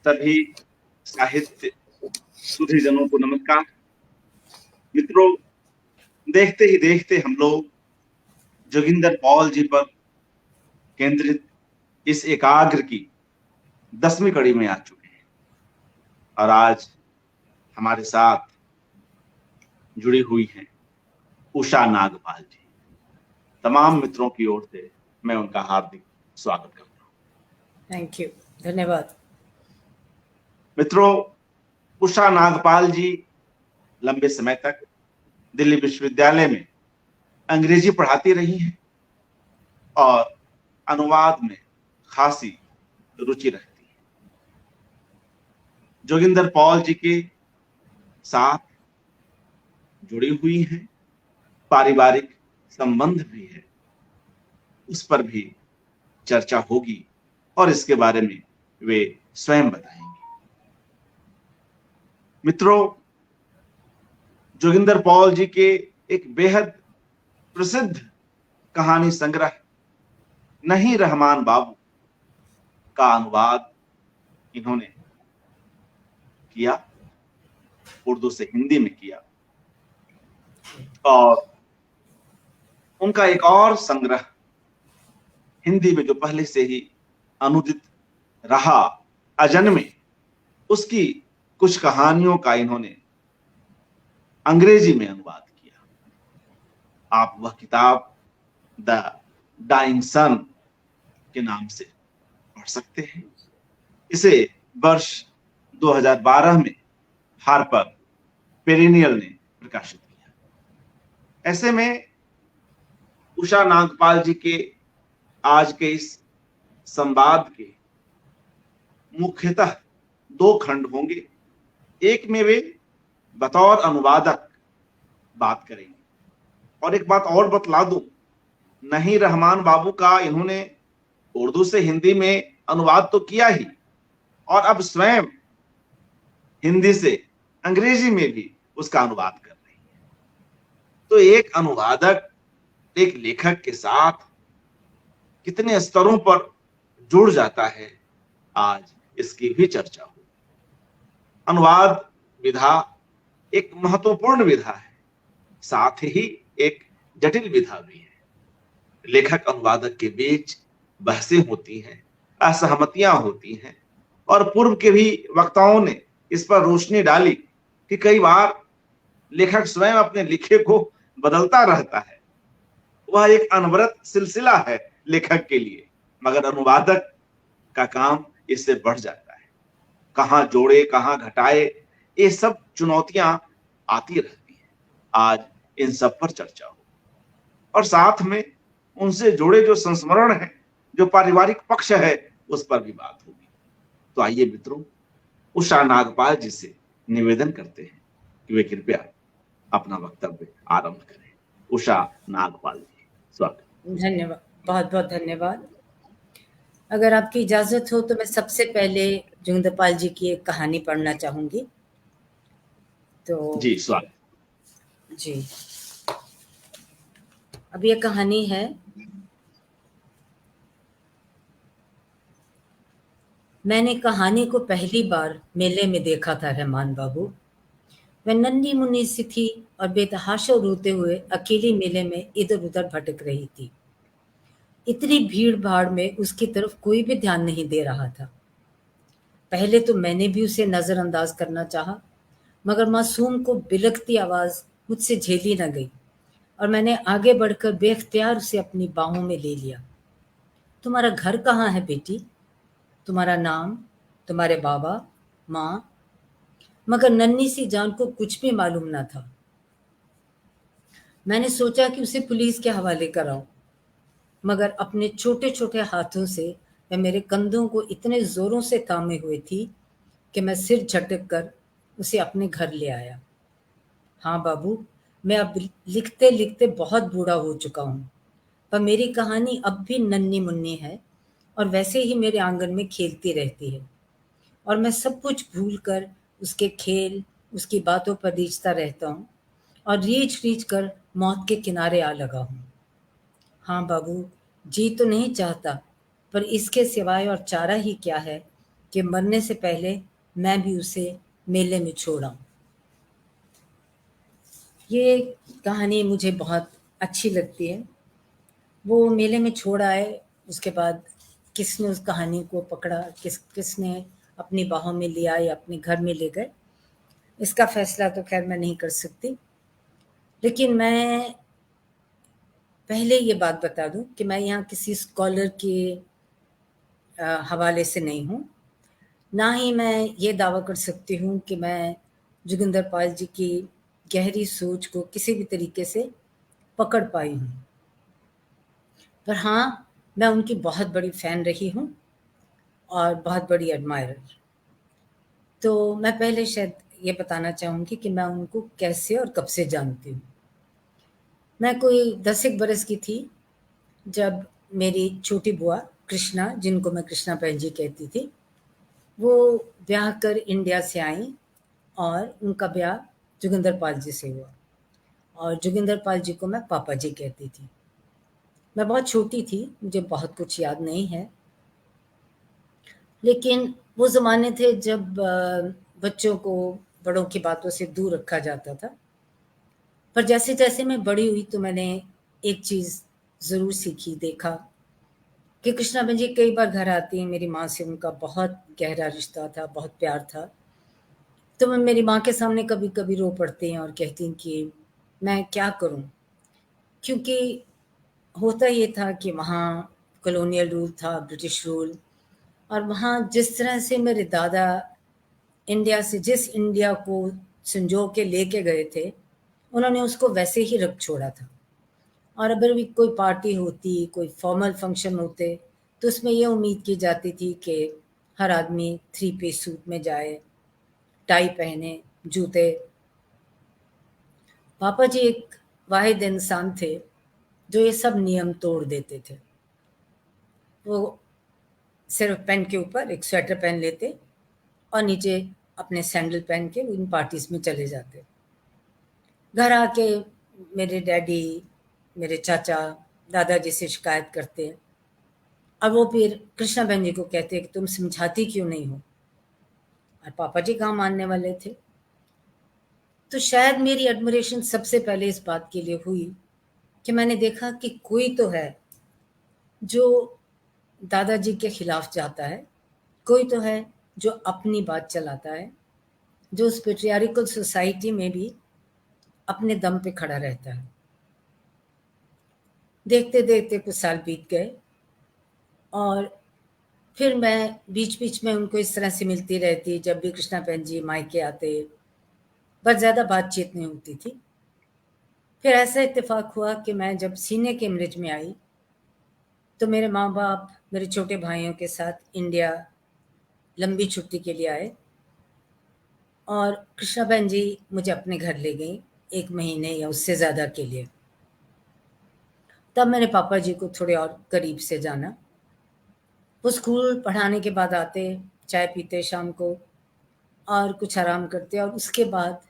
सभी साहित्य सुधीजनों को नमस्कार। मित्रों, देखते ही देखते हम लोग जोगिंदर पॉल जी पर केंद्रित इस एकाग्र की 10वीं कड़ी में आ चुके हैं और आज हमारे साथ जुड़ी हुई हैं उषा नागपाल जी। तमाम मित्रों की ओर से मैं उनका हार्दिक स्वागत करता हूँ। थैंक यू, धन्यवाद। मित्रों, उषा नागपाल जी लंबे समय तक दिल्ली विश्वविद्यालय में अंग्रेजी पढ़ाती रही हैं और अनुवाद में खासी रुचि रखती है। जोगिंदर पॉल जी के साथ जुड़ी हुई हैं, पारिवारिक संबंध भी है, उस पर भी चर्चा होगी और इसके बारे में वे स्वयं बताएंगे। मित्रों, जोगिंदर पॉल जी के एक बेहद प्रसिद्ध कहानी संग्रह नहीं रहमान बाबू का अनुवाद इन्होंने किया, उर्दू से हिंदी में किया और उनका एक और संग्रह हिंदी में जो पहले से ही अनुदित रहा, अजन्मे, उसकी कुछ कहानियों का इन्होंने अंग्रेजी में अनुवाद किया। आप वह किताब द डाइंग सन के नाम से पढ़ सकते हैं। इसे वर्ष 2012 में हार्पर पेरिनियल ने प्रकाशित किया। ऐसे में उषा नागपाल जी के आज के इस संवाद के मुख्यतः 2 खंड होंगे। एक में वे बतौर अनुवादक बात करेंगे और एक बात और बतला दूं, नहीं रहमान बाबू का इन्होंने उर्दू से हिंदी में अनुवाद तो किया ही और अब स्वयं हिंदी से अंग्रेजी में भी उसका अनुवाद कर रही है। तो एक अनुवादक एक लेखक के साथ कितने स्तरों पर जुड़ जाता है, आज इसकी भी चर्चा हो। अनुवाद विधा एक महत्वपूर्ण विधा है, साथ ही एक जटिल विधा भी है। लेखक अनुवादक के बीच बहसें होती हैं, असहमतियां होती हैं और पूर्व के भी वक्ताओं ने इस पर रोशनी डाली कि कई बार लेखक स्वयं अपने लिखे को बदलता रहता है। वह एक अनवरत सिलसिला है लेखक के लिए, मगर अनुवादक का काम इससे बढ़ जाता है। कहां जोड़े, कहां घटाए, ये सब चुनौतियां आती रहती हैं। आज इन सब पर चर्चा हो और साथ में उनसे जुड़े जो संस्मरण है, जो पारिवारिक पक्ष है, उस पर भी बात होगी। तो आइए मित्रों, उषा नागपाल जी से निवेदन करते हैं कि वे कृपया अपना वक्तव्य आरंभ करें। उषा नागपाल जी, स्वागत। धन्यवाद, बहुत बहुत धन्यवाद। अगर आपकी इजाजत हो तो मैं सबसे पहले जोगिंदर पाल जी की एक कहानी पढ़ना चाहूंगी। तो जी, स्वागत। जी, अब ये कहानी है मैंने कहानी को पहली बार मेले में देखा था रहमान बाबू। वह नन्ही मुन्नी सी थी और बेतहाशा रोते हुए अकेली मेले में इधर उधर भटक रही थी। इतनी भीड़ भाड़ में उसकी तरफ कोई भी ध्यान नहीं दे रहा था। पहले तो मैंने भी उसे नजरअंदाज करना चाहा, मगर मासूम को बिलखती आवाज मुझसे झेली न गई और मैंने आगे बढ़कर बेख्तियार उसे अपनी बाहों में ले लिया। तुम्हारा घर कहाँ है बेटी? तुम्हारा नाम, तुम्हारे बाबा, माँ? मगर नन्ही सी जान को कुछ भी मालूम न था। मैंने सोचा कि उसे पुलिस के हवाले कराऊं, मगर अपने छोटे छोटे हाथों से वह मेरे कंधों को इतने जोरों से थामे हुए थी कि मैं सिर झटक कर उसे अपने घर ले आया। हाँ बाबू, मैं अब लिखते लिखते बहुत बूढ़ा हो चुका हूँ, पर मेरी कहानी अब भी नन्ही मुन्नी है और वैसे ही मेरे आंगन में खेलती रहती है और मैं सब कुछ भूल कर उसके खेल, उसकी बातों पर रीझता रहता हूँ और रीझ रीझ कर मौत के किनारे आ लगा हूँ। हाँ बाबू, जी तो नहीं चाहता, पर इसके सिवाय और चारा ही क्या है कि मरने से पहले मैं भी उसे मेले में छोड़ आऊँ। ये कहानी मुझे बहुत अच्छी लगती है। वो मेले में छोड़ आए, उसके बाद किसने उस कहानी को पकड़ा, किसने अपनी बाहों में लिया या अपने घर में ले गए, इसका फ़ैसला तो ख़ैर मैं नहीं कर सकती। लेकिन मैं पहले ये बात बता दूँ कि मैं यहाँ किसी स्कॉलर के हवाले से नहीं हूँ। ना ही मैं ये दावा कर सकती हूँ कि मैं जोगिंदर पाल जी की गहरी सोच को किसी भी तरीके से पकड़ पाई हूँ। पर हाँ, मैं उनकी बहुत बड़ी फ़ैन रही हूँ और बहुत बड़ी एडमायरर। तो मैं पहले शायद ये बताना चाहूँगी कि मैं उनको कैसे और कब से जानती हूँ। मैं कोई 10 एक बरस की थी जब मेरी छोटी बुआ कृष्णा, जिनको मैं कृष्णा बहन जी कहती थी, वो ब्याह कर इंडिया से आईं और उनका ब्याह जोगिंदर पाल जी से हुआ और जोगिंदर पाल जी को मैं पापा जी कहती थी। मैं बहुत छोटी थी, मुझे बहुत कुछ याद नहीं है। लेकिन वो ज़माने थे जब बच्चों को बड़ों की बातों से दूर रखा जाता था। पर जैसे-जैसे मैं बड़ी हुई तो मैंने एक चीज़ ज़रूर सीखी, देखा कि कृष्णा बहन जी कई बार घर आती हैं, मेरी माँ से उनका बहुत गहरा रिश्ता था, बहुत प्यार था। तो मैं मेरी माँ के सामने कभी-कभी रो पड़ती हैं और कहती हैं कि मैं क्या करूँ? क्योंकि होता ये था कि वहाँ कॉलोनियल रूल था, ब्रिटिश रूल, और वहाँ जिस तरह से मेरे दादा इंडिया से जिस इंडिया को संजो के लेके गए थे, उन्होंने उसको वैसे ही रख छोड़ा था। और अगर भी कोई पार्टी होती, कोई फॉर्मल फंक्शन होते, तो उसमें ये उम्मीद की जाती थी कि हर आदमी थ्री पीस सूट में जाए, टाई पहने, जूते। पापा जी एक वाहिद इंसान थे जो ये सब नियम तोड़ देते थे। वो सिर्फ पैंट के ऊपर एक स्वेटर पहन लेते और नीचे अपने सैंडल पहन के इन पार्टीज में चले जाते। घर आके मेरे डैडी, मेरे चाचा, दादाजी से शिकायत करते और वो फिर कृष्णा बहन जी को कहते कि तुम समझाती क्यों नहीं हो। और पापा जी कहाँ मानने वाले थे। तो शायद मेरी एडमिरेशन सबसे पहले इस बात के लिए हुई कि मैंने देखा कि कोई तो है जो दादाजी के खिलाफ जाता है, कोई तो है जो अपनी बात चलाता है, जो उस पेट्रियार्कल सोसाइटी में भी अपने दम पे खड़ा रहता है। देखते-देखते कुछ साल बीत गए और फिर मैं बीच-बीच में उनको इस तरह से मिलती रहती, जब भी कृष्णा बहन जी मायके आते, पर ज़्यादा बातचीत नहीं होती थी। फिर ऐसा इत्तेफ़ाक हुआ कि मैं जब सीनियर कैम्ब्रिज में आई, तो मेरे माँ-बाप मेरे छोटे भाइयों के साथ इंडिया लंबी छुट्टी के लिए आए और कृष्णा बहन जी मुझे अपने घर ले गईं 1 महीने या उससे ज़्यादा के लिए। तब मैंने पापा जी को थोड़े और करीब से जाना। वो स्कूल पढ़ाने के बाद आते, चाय पीते शाम को और कुछ आराम करते और उसके बाद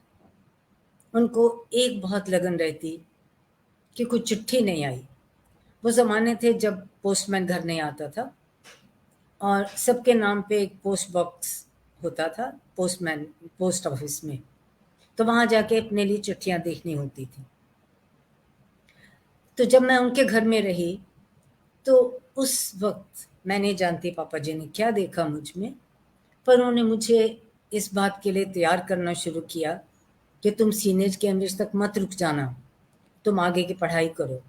उनको एक बहुत लगन रहती कि कोई चिट्ठी नहीं आई। वो ज़माने थे जब पोस्टमैन घर नहीं आता था और सबके नाम पे एक पोस्ट बॉक्स होता था, पोस्टमैन पोस्ट ऑफिस में। तो वहाँ जाके अपने लिए चिट्ठियाँ देखनी होती थी। तो जब मैं उनके घर में रही, तो उस वक़्त मैं नहीं जानती पापा जी ने क्या देखा मुझ में, पर उन्होंने मुझे इस बात के लिए तैयार करना शुरू किया कि तुम सीनियर कैम्ब्रिज तक मत रुक जाना, तुम आगे की पढ़ाई करो।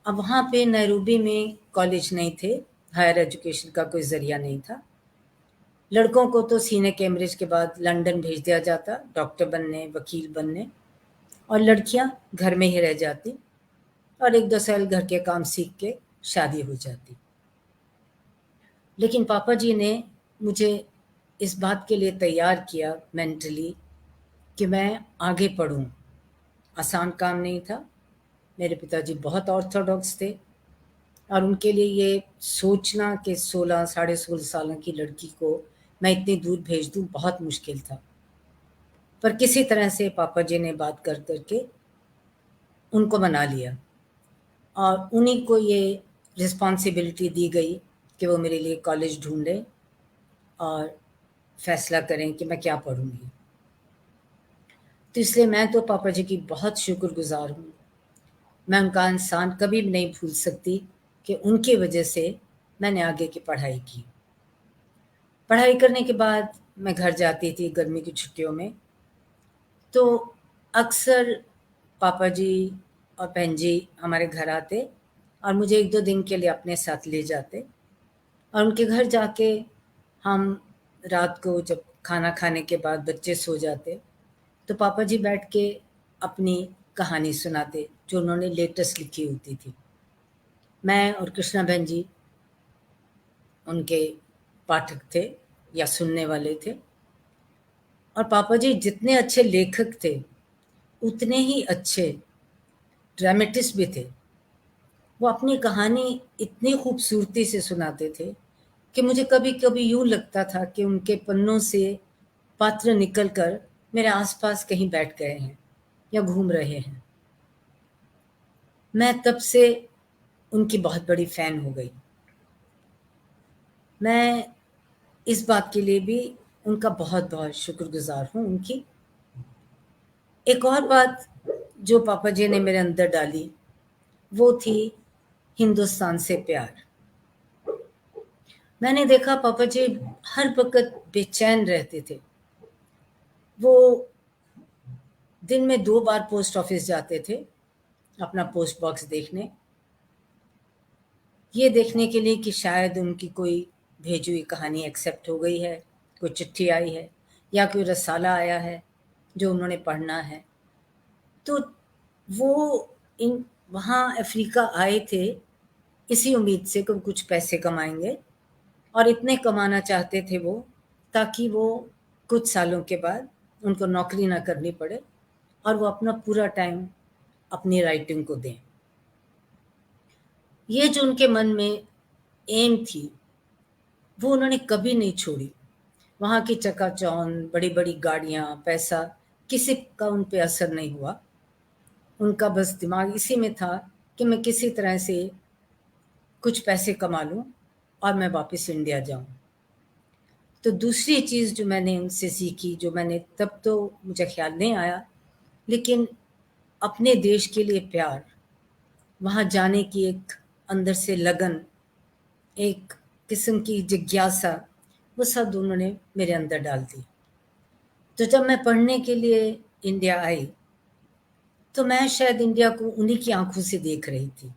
अब वहाँ पे नैरोबी में कॉलेज नहीं थे, हायर एजुकेशन का कोई ज़रिया नहीं था। लड़कों को तो सीनियर कैम्ब्रिज के बाद लंदन भेज दिया जाता, डॉक्टर बनने, वकील बनने, और लड़कियाँ घर में ही रह जाती और 1-2 साल घर के काम सीख के शादी हो जाती। लेकिन पापा जी ने मुझे इस बात के लिए तैयार किया मेंटली कि मैं आगे पढूँ। आसान काम नहीं था। मेरे पिताजी बहुत ऑर्थोडॉक्स थे और उनके लिए ये सोचना कि 16 साढ़े 16 सालों की लड़की को मैं इतनी दूर भेज दूँ बहुत मुश्किल था। पर किसी तरह से पापा जी ने बात कर के उनको मना लिया और उन्हीं को ये रिस्पॉन्सिबिलिटी दी गई कि वो मेरे लिए कॉलेज ढूँढें और फैसला करें कि मैं क्या पढ़ूँगी। तो इसलिए मैं तो पापा जी की बहुत शुक्रगुज़ार हूँ। मैं उनका एहसान कभी भी नहीं भूल सकती कि उनकी वजह से मैंने आगे की पढ़ाई की। पढ़ाई करने के बाद मैं घर जाती थी गर्मी की छुट्टियों में, तो अक्सर पापा जी और बहन जी हमारे घर आते और मुझे 1-2 दिन के लिए अपने साथ ले जाते और उनके घर जाके हम रात को जब खाना खाने के बाद बच्चे सो जाते, तो पापा जी बैठ के अपनी कहानी सुनाते, जो उन्होंने लेटेस्ट लिखी होती थी। मैं और कृष्णा बहन जी उनके पाठक थे या सुनने वाले थे और पापा जी जितने अच्छे लेखक थे, उतने ही अच्छे ड्रामेटिस्ट भी थे। वो अपनी कहानी इतनी खूबसूरती से सुनाते थे कि मुझे कभी-कभी यूँ लगता था कि उनके पन्नों से पात्र निकल कर मेरे आस-पास कहीं बैठ गए हैं या घूम रहे हैं। मैं तब से उनकी बहुत बड़ी फ़ैन हो गई। मैं इस बात के लिए भी उनका बहुत-बहुत शुक्रगुज़ार हूँ उनकी। एक और बात जो पापा जी ने मेरे अंदर डाली, वो थी हिंदुस्तान से प्यार। मैंने देखा पापा जी हर वक़्त बेचैन रहते थे। वो दिन में 2 बार पोस्ट ऑफ़िस जाते थे, अपना पोस्ट बॉक्स देखने। ये देखने के लिए कि शायद उनकी कोई भेजी हुई कहानी एक्सेप्ट हो गई है, कोई चिट्ठी आई है या कोई रसाला आया है, जो उन्होंने पढ़ना है। तो वो इन वहाँ अफ़्रीका आए थे, इसी उम्मीद से कि वो कुछ पैसे कमाएँगे और इतने कमाना चाहते थे वो, ताकि वो कुछ सालों के बाद उनको नौकरी ना करनी पड़े और वो अपना पूरा टाइम अपनी राइटिंग को दें। ये जो उनके मन में एम थी, वो उन्होंने कभी नहीं छोड़ी। वहाँ की चकाचौंध, बड़ी-बड़ी गाड़ियाँ, पैसा, किसी का उन पे असर नहीं हुआ। उनका बस दिमाग इसी में था कि मैं किसी तरह से कुछ पैसे कमा लूँ और मैं वापस इंडिया जाऊँ। तो दूसरी चीज़ जो मैंने उनसे सीखी, जो मैंने तब तो मुझे ख़्याल नहीं आया, लेकिन अपने देश के लिए प्यार, वहाँ जाने की एक अंदर से लगन, एक किस्म की जिज्ञासा, वो सब उन्होंने मेरे अंदर डाल दी। तो जब मैं पढ़ने के लिए इंडिया आई, तो मैं शायद इंडिया को उन्हीं की आँखों से देख रही थी।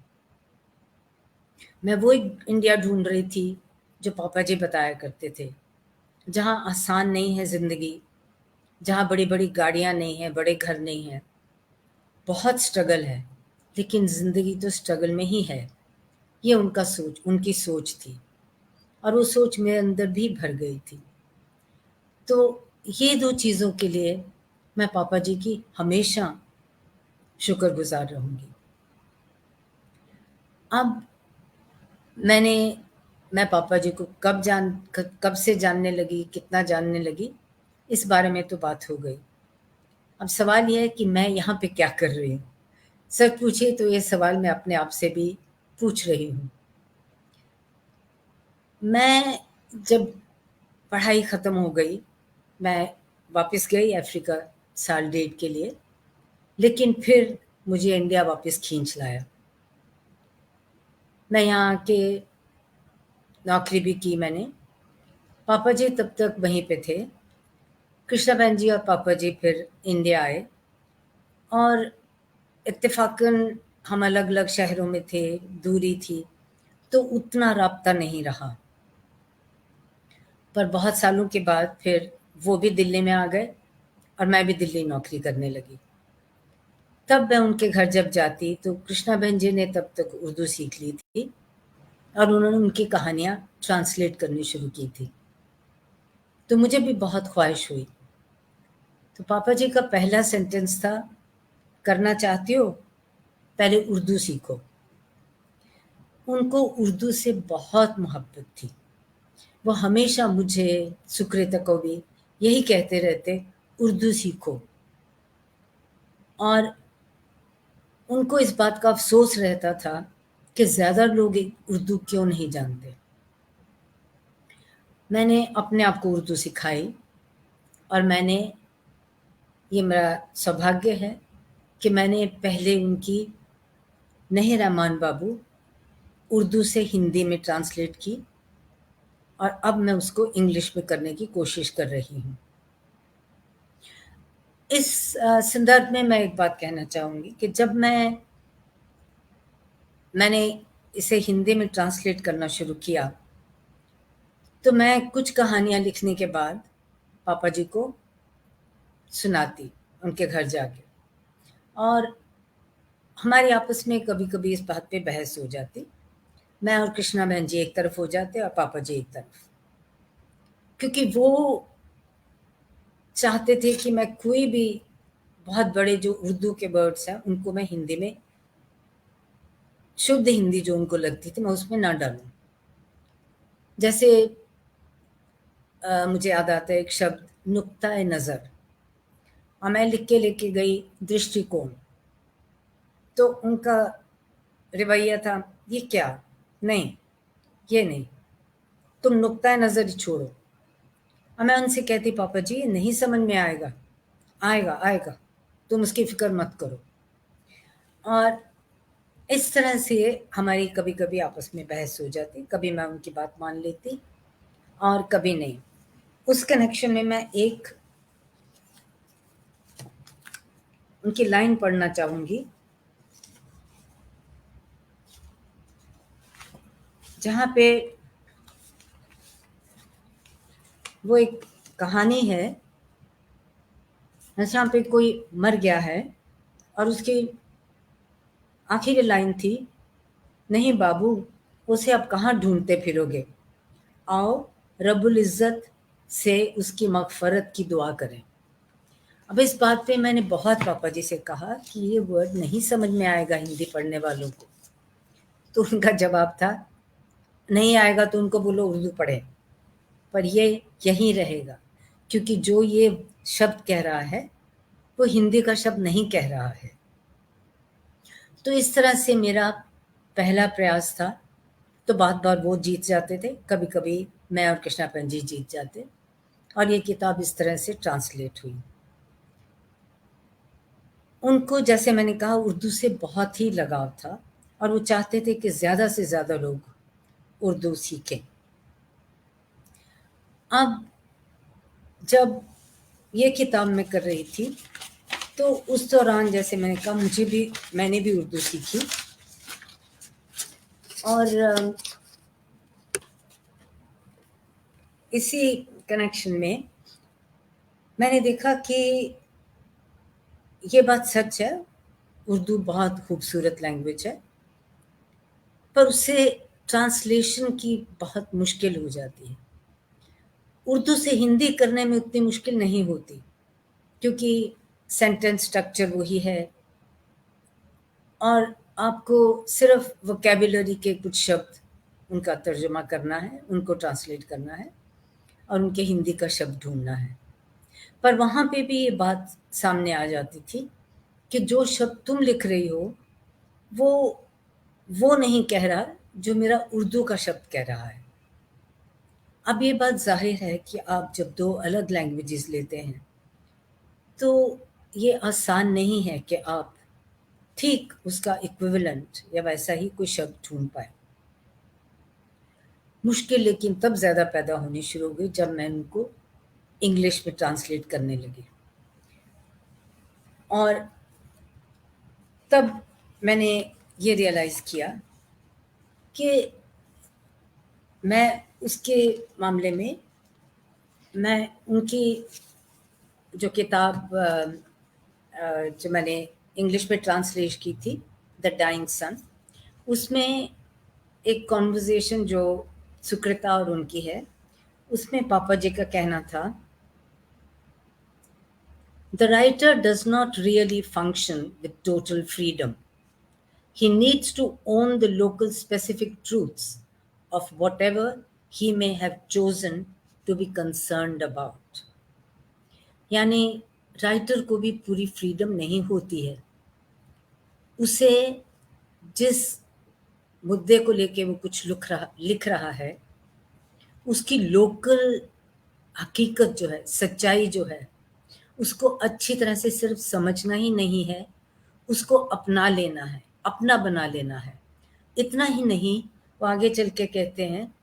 मैं वो एक इंडिया ढूँढ रही थी, जो पापा जी बताया करते थे, जहाँ आसान नहीं है ज़िंदगी, जहाँ बड़ी-बड़ी गाड़ियाँ नहीं हैं, बड़े घर नहीं हैं, बहुत स्ट्रगल है, लेकिन ज़िंदगी तो स्ट्रगल में ही है। ये उनकी सोच थी और वो सोच मेरे अंदर भी भर गई थी। तो ये 2 चीज़ों के लिए मैं पापा जी की हमेशा शुक्रगुज़ार रहूँगी। अब मैंने मैं पापा जी को कब से जानने लगी, कितना जानने लगी, इस बारे में तो बात हो गई। अब सवाल ये है कि मैं यहाँ पे क्या कर रही हूँ? सच पूछिए तो ये सवाल मैं अपने आप से भी पूछ रही हूँ। मैं जब पढ़ाई ख़त्म हो गई, मैं वापस गई अफ्रीका साल डेढ़ के लिए, लेकिन फिर मुझे इंडिया वापस खींच लाया। मैं यहाँ आके नौकरी भी की मैंने। पापा जी तब तक वहीं पे थे। कृष्णा बहन जी और पापा जी फिर इंडिया आए और इत्तेफ़ाकन हम अलग-अलग शहरों में थे, दूरी थी, तो उतना राब्ता नहीं रहा। पर बहुत सालों के बाद फिर वो भी दिल्ली में आ गए और मैं भी दिल्ली नौकरी करने लगी। तब मैं उनके घर जब जाती तो कृष्णा बहन जी ने तब तक उर्दू सीख ली थी और उन्होंने उनकी कहानियाँ ट्रांसलेट करनी शुरू की थी। तो मुझे भी बहुत ख़्वाहिश हुई। तो पापा जी का पहला सेंटेंस था, करना चाहती हो? पहले उर्दू सीखो। उनको उर्दू से बहुत मोहब्बत थी। वो हमेशा मुझे, सुकृता को भी यही कहते रहते, उर्दू सीखो। और उनको इस बात का अफ़सोस रहता था कि ज़्यादा लोग उर्दू क्यों नहीं जानते। मैंने अपने आप को उर्दू सिखाई और ये मेरा सौभाग्य है कि मैंने पहले उनकी नहीं रहमान बाबू उर्दू से हिंदी में ट्रांसलेट की और अब मैं उसको इंग्लिश में करने की कोशिश कर रही हूँ। इस संदर्भ में मैं एक बात कहना चाहूँगी कि जब मैंने इसे हिंदी में ट्रांसलेट करना शुरू किया, तो मैं कुछ कहानियाँ लिखने के बाद पापा जी को सुनाती उनके घर जाके, और हमारे आपस में कभी-कभी इस बात पे बहस हो जाती। मैं और कृष्णा बहन जी एक तरफ हो जाते और पापा जी एक तरफ। क्योंकि वो चाहते थे कि मैं कोई भी बहुत बड़े जो उर्दू के वर्ड्स हैं, उनको मैं हिंदी में शुद्ध हिंदी जो उनको लगती थी, मैं उसमें ना डालूँ। जैसे मुझे याद आता है एक शब्द नुक्ता-ए-नज़र, और मैं लिख के लेके गई दृष्टिकोण। तो उनका रवैया था, ये क्या? नहीं, ये नहीं, तुम नुक्ता-ए-नज़र ही छोड़ो। और मैं उनसे कहती, पापा जी ये नहीं समझ में आएगा, आएगा, आएगा, तुम उसकी फ़िक्र मत करो। और इस तरह से हमारी कभी-कभी आपस में बहस हो जाती, कभी मैं उनकी बात मान लेती और कभी नहीं। उस कनेक्शन में मैं एक उनकी लाइन पढ़ना चाहूँगी, जहाँ पे वो एक कहानी है, जहाँ पे कोई मर गया है और उसकी आखिरी लाइन थी, नहीं बाबू, उसे अब कहाँ ढूँढते फिरोगे, आओ रब्बुल इज़्ज़त से उसकी मग़फ़रत की दुआ करें। अब इस बात पे मैंने बहुत पापा जी से कहा कि ये वर्ड नहीं समझ में आएगा हिंदी पढ़ने वालों को। तो उनका जवाब था, नहीं आएगा तो उनको बोलो उर्दू पढ़ें, पर ये यहीं रहेगा, क्योंकि जो ये शब्द कह रहा है, वो हिंदी का शब्द नहीं कह रहा है। तो इस तरह से मेरा पहला प्रयास था। तो बार-बार वो जीत जाते थे, कभी-कभी मैं और कृष्णा बहन जी जीत जाते, और ये किताब इस तरह से ट्रांसलेट हुई। उनको, जैसे मैंने कहा, उर्दू से बहुत ही लगाव था और वो चाहते थे कि ज़्यादा से ज़्यादा लोग उर्दू सीखें। अब जब ये किताब मैं कर रही थी, तो उस दौरान जैसे मैंने कहा मैंने भी उर्दू सीखी, और इसी कनेक्शन में मैंने देखा कि ये बात सच है, उर्दू बहुत खूबसूरत लैंग्वेज है, पर उससे ट्रांसलेशन की बहुत मुश्किल हो जाती है। उर्दू से हिंदी करने में उतनी मुश्किल नहीं होती, क्योंकि सेंटेंस स्ट्रक्चर वही है और आपको सिर्फ वोकैब्युलरी के कुछ शब्द उनका तर्जुमा करना है, उनको ट्रांसलेट करना है और उनके हिंदी का शब्द ढूँढना है। पर वहाँ पे भी ये बात सामने आ जाती थी कि जो शब्द तुम लिख रही हो, वो नहीं कह रहा जो मेरा उर्दू का शब्द कह रहा है। अब ये बात ज़ाहिर है कि आप जब 2 अलग लैंग्वेजेज़ लेते हैं, तो ये आसान नहीं है कि आप ठीक उसका इक्विवेलेंट या वैसा ही कोई शब्द ढूँढ पाएँ। मुश्किल लेकिन तब ज़्यादा पैदा होनी शुरू हो गई जब मैं उनको इंग्लिश में ट्रांसलेट करने लगी। और तब मैंने ये रियलाइज़ किया कि मैं उसके मामले में मैं उनकी जो किताब जो मैंने इंग्लिश में ट्रांसलेट की थी, द डाइंग सन, उसमें एक कॉन्वर्सेशन जो सुकृता और उनकी है, उसमें पापा जी का कहना था, the writer does not really function with total freedom. He needs to own the local specific truths of whatever he may have chosen to be concerned about. यानी राइटर को भी पूरी फ्रीडम नहीं होती है। उसे जिस मुद्दे को लेके वो कुछ लिख रहा है, उसकी लोकल हकीकत जो है, सच्चाई जो है, उसको अच्छी तरह से सिर्फ समझना ही नहीं है, उसको अपना लेना है, अपना बना लेना है। इतना ही नहीं, वो आगे चल के कहते हैं,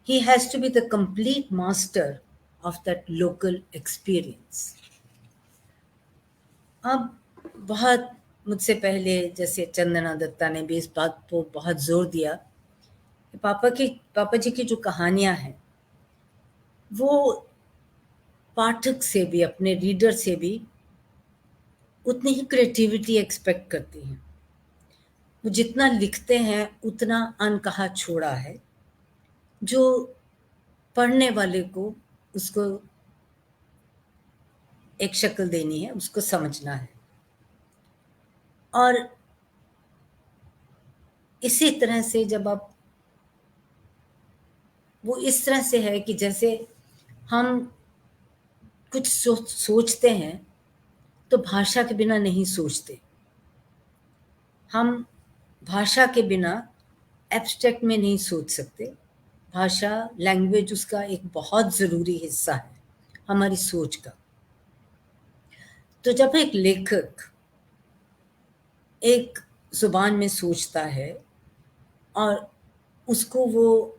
he has to be the complete master of that local experience. अब बहुत मुझसे पहले जैसे चंदना दत्ता ने भी इस बात को बहुत जोर दिया कि पापा जी की जो कहानियां हैं वो पाठक से भी, अपने रीडर से भी उतनी ही क्रिएटिविटी एक्सपेक्ट करती हैं। वो जितना लिखते हैं उतना अनकहा छोड़ा है, जो पढ़ने वाले को उसको एक शक्ल देनी है, उसको समझना है। और इसी तरह से जब आप, वो इस तरह से है कि जैसे हम कुछ सोचते हैं तो भाषा के बिना नहीं सोचते, हम भाषा के बिना एब्स्ट्रैक्ट में नहीं सोच सकते। भाषा, लैंग्वेज उसका एक बहुत ज़रूरी हिस्सा है हमारी सोच का। तो जब एक लेखक एक ज़ुबान में सोचता है और उसको वो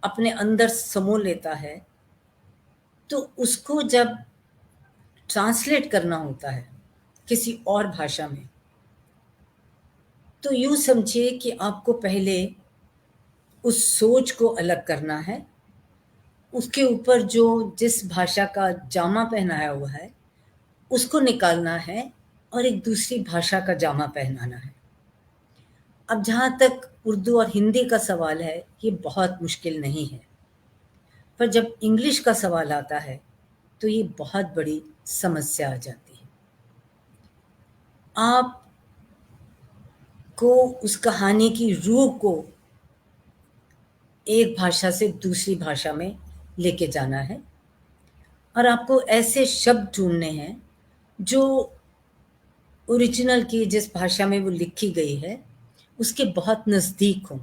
अपने अंदर समो लेता है, तो उसको जब ट्रांसलेट करना होता है किसी और भाषा में, तो यूँ समझिए कि आपको पहले उस सोच को अलग करना है, उसके ऊपर जो जिस भाषा का जामा पहनाया हुआ है उसको निकालना है और एक दूसरी भाषा का जामा पहनाना है। अब जहाँ तक उर्दू और हिंदी का सवाल है, ये बहुत मुश्किल नहीं है, पर जब इंग्लिश का सवाल आता है तो ये बहुत बड़ी समस्या आ जाती है। आपको उस कहानी की रूह को एक भाषा से दूसरी भाषा में लेके जाना है और आपको ऐसे शब्द ढूँढने हैं जो ओरिजिनल की, जिस भाषा में वो लिखी गई है उसके बहुत नज़दीक हों।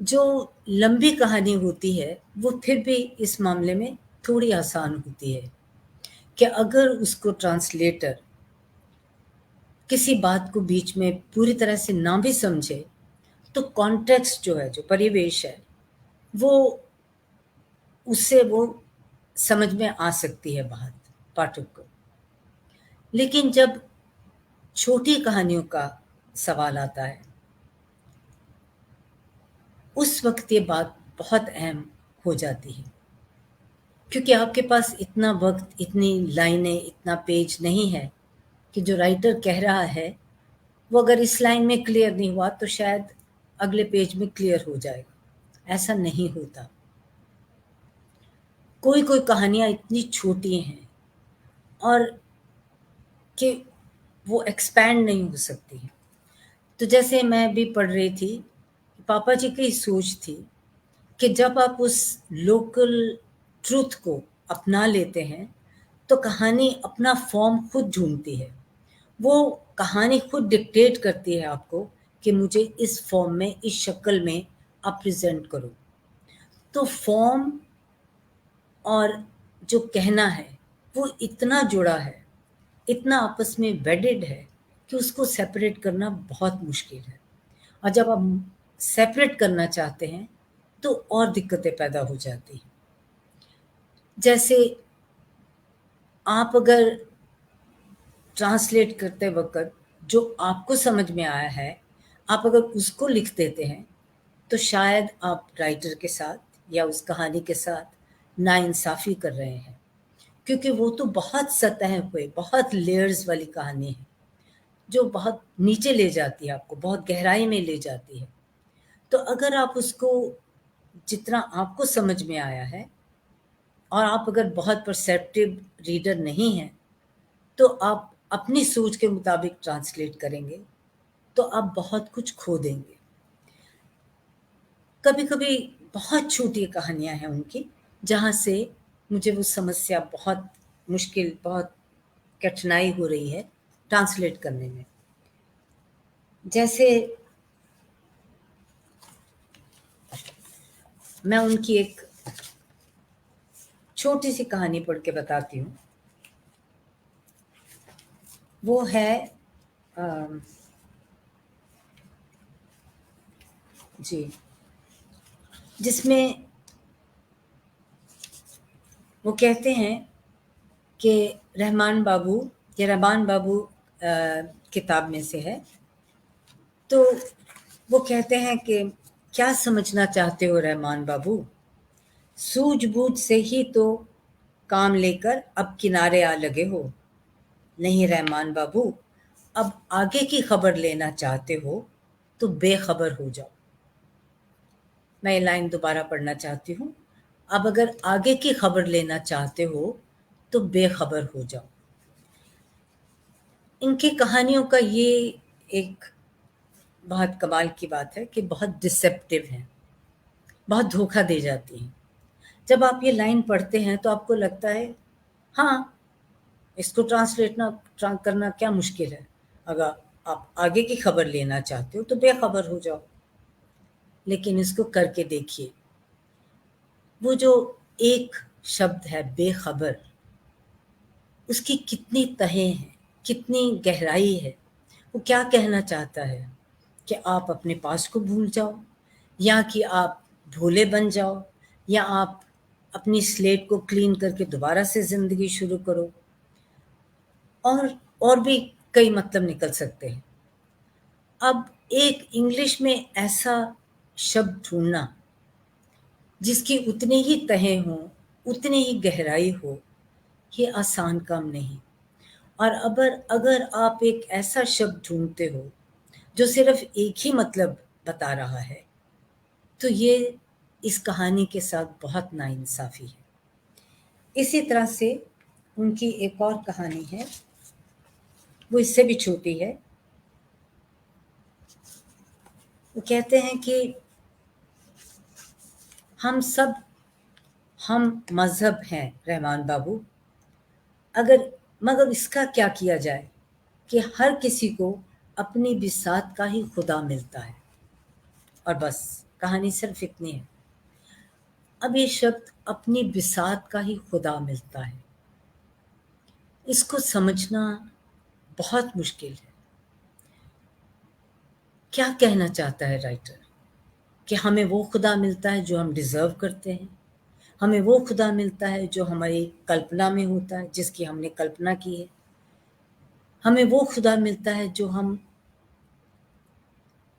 जो लंबी कहानी होती है वो फिर भी इस मामले में थोड़ी आसान होती है कि अगर उसको ट्रांसलेटर किसी बात को बीच में पूरी तरह से ना भी समझे, तो कॉन्टेक्स्ट जो है, जो परिवेश है, वो उससे वो समझ में आ सकती है बात पाठक को। लेकिन जब छोटी कहानियों का सवाल आता है, उस वक्त ये बात बहुत अहम हो जाती है, क्योंकि आपके पास इतना वक्त, इतनी लाइनें, इतना पेज नहीं है कि जो राइटर कह रहा है वो अगर इस लाइन में क्लियर नहीं हुआ तो शायद अगले पेज में क्लियर हो जाएगा। ऐसा नहीं होता। कोई कोई कहानियाँ इतनी छोटी हैं और कि वो एक्सपैंड नहीं हो सकती हैं। तो जैसे मैं भी पढ़ रही थी, पापा जी की सोच थी कि जब आप उस लोकल ट्रुथ को अपना लेते हैं तो कहानी अपना फॉर्म खुद ढूंढती है। वो कहानी खुद डिक्टेट करती है आपको कि मुझे इस फॉर्म में, इस शक्ल में आप प्रेजेंट करो। तो फॉर्म और जो कहना है वो इतना जुड़ा है, इतना आपस में वेडेड है कि उसको सेपरेट करना बहुत मुश्किल है। और जब आप सेपरेट करना चाहते हैं तो और दिक्कतें पैदा हो जाती हैं। जैसे आप अगर ट्रांसलेट करते वक़्त जो आपको समझ में आया है, आप अगर उसको लिख देते हैं, तो शायद आप राइटर के साथ या उस कहानी के साथ नाइंसाफ़ी कर रहे हैं। क्योंकि वो तो बहुत सतह पे, बहुत लेयर्स वाली कहानी है, जो बहुत नीचे ले जाती है आपको, बहुत गहराई में ले जाती है। तो अगर आप उसको, जितना आपको समझ में आया है, और आप अगर बहुत परसेप्टिव रीडर नहीं हैं, तो आप अपनी सोच के मुताबिक ट्रांसलेट करेंगे, तो आप बहुत कुछ खो देंगे। कभी-कभी बहुत छोटी कहानियाँ हैं उनकी, जहाँ से मुझे वो समस्या बहुत मुश्किल, बहुत कठिनाई हो रही है ट्रांसलेट करने में। जैसे मैं उनकी एक छोटी सी कहानी पढ़ के बताती हूँ। वो है जी, जिसमें वो कहते हैं कि रहमान बाबू, ये रहमान बाबू किताब में से है। तो वो कहते हैं कि क्या समझना चाहते हो रहमान बाबू, सूझबूझ से ही तो काम लेकर अब किनारे आ लगे हो। नहीं रहमान बाबू, अब आगे की खबर लेना चाहते हो तो बेखबर हो जाओ। मैं ये लाइन दोबारा पढ़ना चाहती हूँ। अब अगर आगे की खबर लेना चाहते हो तो बेखबर हो जाओ। इनकी कहानियों का ये एक बहुत कमाल की बात है कि बहुत डिसेप्टिव हैं, बहुत धोखा दे जाती हैं। जब आप ये लाइन पढ़ते हैं तो आपको लगता है हाँ, इसको करना क्या मुश्किल है। अगर आप आगे की खबर लेना चाहते हो तो बेखबर हो जाओ। लेकिन इसको करके देखिए। वो जो एक शब्द है बेखबर, उसकी कितनी तहें हैं, कितनी गहराई है। वो क्या कहना चाहता है कि आप अपने पास को भूल जाओ, या कि आप भोले बन जाओ, या आप अपनी स्लेट को क्लीन करके दोबारा से ज़िंदगी शुरू करो। और भी कई मतलब निकल सकते हैं। अब एक इंग्लिश में ऐसा शब्द ढूँढना जिसकी उतनी ही तहें हों, उतनी ही गहराई हो, ये आसान काम नहीं। और अगर आप एक ऐसा शब्द ढूँढते हो जो सिर्फ़ एक ही मतलब बता रहा है, तो ये इस कहानी के साथ बहुत नाइंसाफ़ी है। इसी तरह से उनकी एक और कहानी है, वो इससे भी छोटी है। वो कहते हैं कि हम मज़हब हैं रहमान बाबू, मगर इसका क्या किया जाए कि हर किसी को अपनी बिसात का ही खुदा मिलता है। और बस कहानी सिर्फ इतनी है। अब ये शब्द अपनी बिसात का ही खुदा मिलता है, इसको समझना बहुत मुश्किल है। क्या कहना चाहता है राइटर कि हमें वो खुदा मिलता है जो हम डिज़र्व करते हैं, हमें वो खुदा मिलता है जो हमारी कल्पना में होता है, जिसकी हमने कल्पना की है, हमें वो खुदा मिलता है जो हम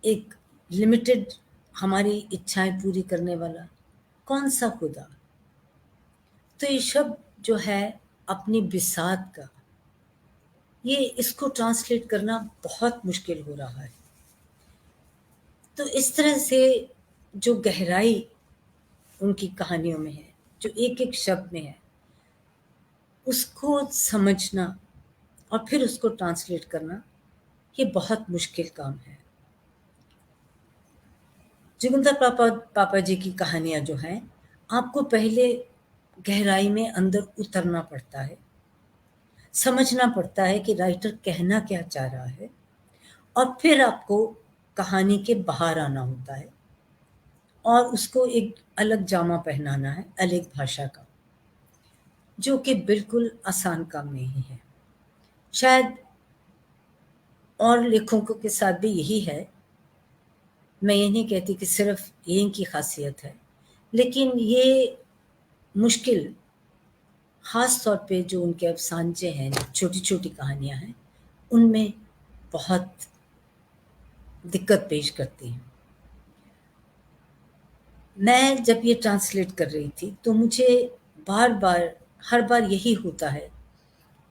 एक लिमिटेड हमारी इच्छाएं पूरी करने वाला। कौन सा खुदा? तो ये शब्द जो है अपनी बिसात का, ये इसको ट्रांसलेट करना बहुत मुश्किल हो रहा है। तो इस तरह से जो गहराई उनकी कहानियों में है, जो एक एक शब्द में है, उसको समझना और फिर उसको ट्रांसलेट करना, ये बहुत मुश्किल काम है। जोगिंदर पापा जी की कहानियाँ जो हैं, आपको पहले गहराई में अंदर उतरना पड़ता है, समझना पड़ता है कि राइटर कहना क्या चाह रहा है, और फिर आपको कहानी के बाहर आना होता है और उसको एक अलग जामा पहनाना है, अलग भाषा का, जो कि बिल्कुल आसान काम नहीं है। शायद और लेखकों के साथ भी यही है। मैं ये नहीं कहती कि सिर्फ ये इनकी खासियत है, लेकिन ये मुश्किल ख़ास तौर पे जो उनके अफसानचे हैं, छोटी-छोटी कहानियाँ हैं, उनमें बहुत दिक्कत पेश करती हैं। मैं जब ये ट्रांसलेट कर रही थी तो मुझे बार-बार, हर बार यही होता है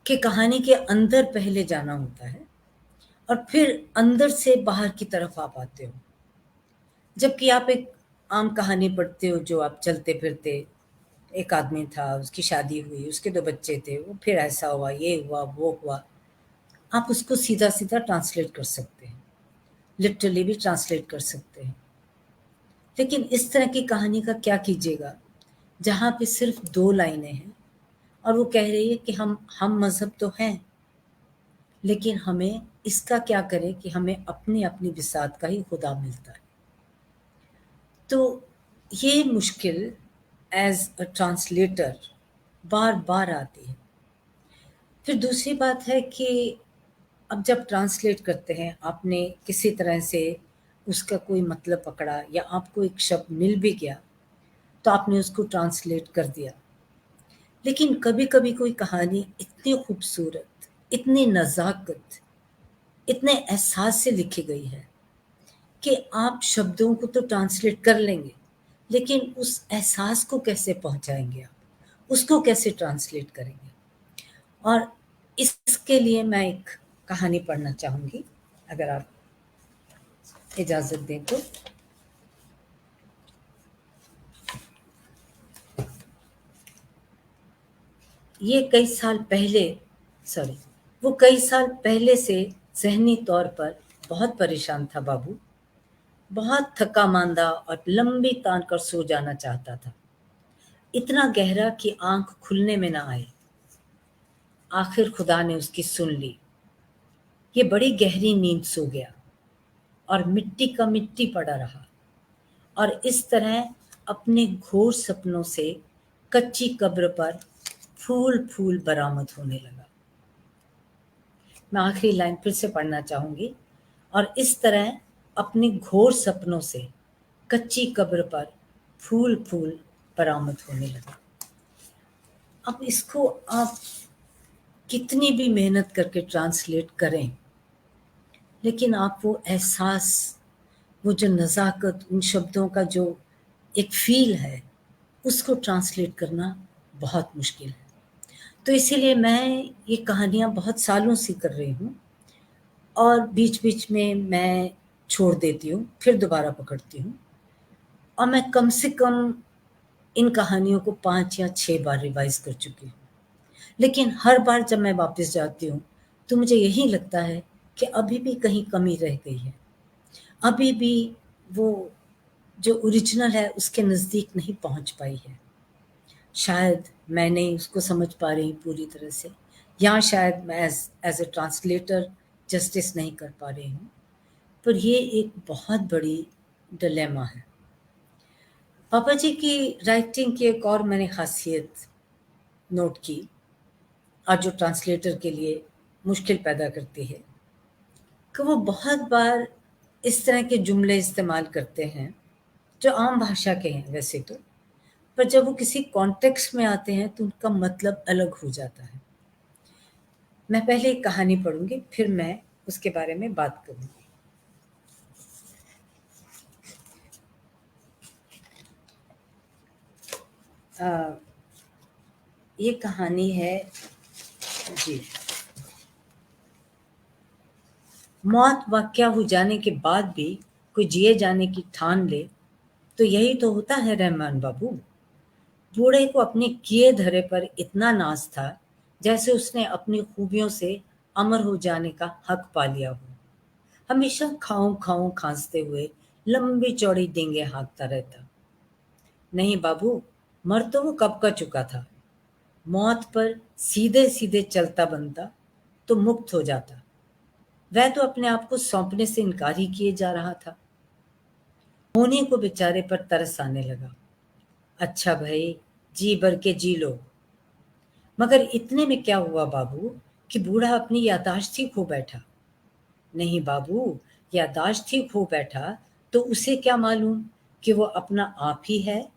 कि कहानी के अंदर पहले जाना होता है और फिर अंदर से बाहर की तरफ आप आते हो। जबकि आप एक आम कहानी पढ़ते हो जो आप चलते-फिरते, एक आदमी था, उसकी शादी हुई, उसके 2 बच्चे थे, वो फिर ऐसा हुआ, ये हुआ, वो हुआ। आप उसको सीधा-सीधा ट्रांसलेट कर सकते हैं, लिटरली भी ट्रांसलेट कर सकते हैं। लेकिन इस तरह की कहानी का क्या कीजिएगा, जहाँ पे सिर्फ़ 2 लाइनें हैं और वो कह रही है कि हम मज़हब तो हैं, लेकिन हमें इसका क्या करें कि हमें अपनी-अपनी बिसात का ही खुदा मिलता है। तो ये मुश्किल एज अ ट्रांसलेटर बार बार आती है। फिर दूसरी बात है कि अब जब ट्रांसलेट करते हैं, आपने किसी तरह से उसका कोई मतलब पकड़ा या आपको एक शब्द मिल भी गया, तो आपने उसको ट्रांसलेट कर दिया। लेकिन कभी-कभी कोई कहानी इतनी खूबसूरत, इतनी नज़ाकत, इतने एहसास से लिखी गई है कि आप शब्दों को तो ट्रांसलेट कर लेंगे, लेकिन उस एहसास को कैसे पहुँचाएँगे आप? उसको कैसे ट्रांसलेट करेंगे? और इसके लिए मैं एक कहानी पढ़ना चाहूँगी, अगर आप इजाज़त दें तो। ये कई साल पहले सॉरी वो कई साल पहले से ज़हनी तौर पर बहुत परेशान था बाबू। बहुत थका-माँदा और लंबी तान कर सो जाना चाहता था। इतना गहरा कि आँख खुलने में ना आए। आखिर खुदा ने उसकी सुन ली। ये बड़ी गहरी नींद सो गया और मिट्टी का मिट्टी पड़ा रहा और इस तरह अपने घोर सपनों से कच्ची कब्र पर फूल-फूल बरामद होने लगा। मैं आखिरी लाइन फिर से पढ़ना चाहूँगी। और इस तरह अपने घोर सपनों से कच्ची कब्र पर फूल-फूल बरामद होने लगा। अब इसको आप कितनी भी मेहनत करके ट्रांसलेट करें, लेकिन आप वो एहसास, वो जो नज़ाकत, उन शब्दों का जो एक फ़ील है, उसको ट्रांसलेट करना बहुत मुश्किल है। तो इसीलिए मैं ये कहानियाँ बहुत सालों से कर रही हूँ और बीच-बीच में मैं छोड़ देती हूँ, फिर दोबारा पकड़ती हूँ और मैं कम से कम इन कहानियों को 5 या 6 बार रिवाइज़ कर चुकी हूँ। लेकिन हर बार जब मैं वापस जाती हूँ, तो मुझे यही लगता है कि अभी भी कहीं कमी रह गई है। अभी भी वो जो ओरिजिनल है, उसके नज़दीक नहीं पहुँच पाई है। शायद मैं नहीं उसको समझ पा रही पूरी तरह से, या शायद मैं एज़ अ ट्रांसलेटर जस्टिस नहीं कर पा रही हूँ। पर ये एक बहुत बड़ी डिलेमा है। पापा जी की राइटिंग की एक और मैंने ख़ासियत नोट की, और जो ट्रांसलेटर के लिए मुश्किल पैदा करती है, कि वो बहुत बार इस तरह के जुमले इस्तेमाल करते हैं, जो आम भाषा के हैं वैसे तो, पर जब वो किसी कॉन्टेक्स्ट में आते हैं, तो उनका मतलब अलग हो जाता है। मैं पहले एक कहानी पढ़ूँगी, फिर मैं उसके बारे में बात करूँगी। ये कहानी है जी, मौत वाक़या हो जाने के बाद भी कोई जिए जाने की ठान ले, तो यही तो होता है रहमान बाबू। बूढ़े को अपने किए धरे पर इतना नाज़ था, जैसे उसने अपनी खूबियों से अमर हो जाने का हक पा लिया हो। हमेशा खाऊं-खाऊं खांसते हुए लंबी चौड़ी डींगे हाँकता रहता। नहीं बाबू, मर तो वो कब का चुका था। मौत पर सीधे-सीधे चलता बनता, तो मुक्त हो जाता। वह तो अपने आप को सौंपने से इनकार ही किए जा रहा था। होनी को बेचारे पर तरस आने लगा। अच्छा भई, जी भर के जी लो। मगर इतने में क्या हुआ बाबू, कि बूढ़ा अपनी याददाश्त ही खो बैठा। नहीं बाबू, याददाश्त ही खो बैठा, तो उसे क्या मालूम कि वो अपना आप ही है,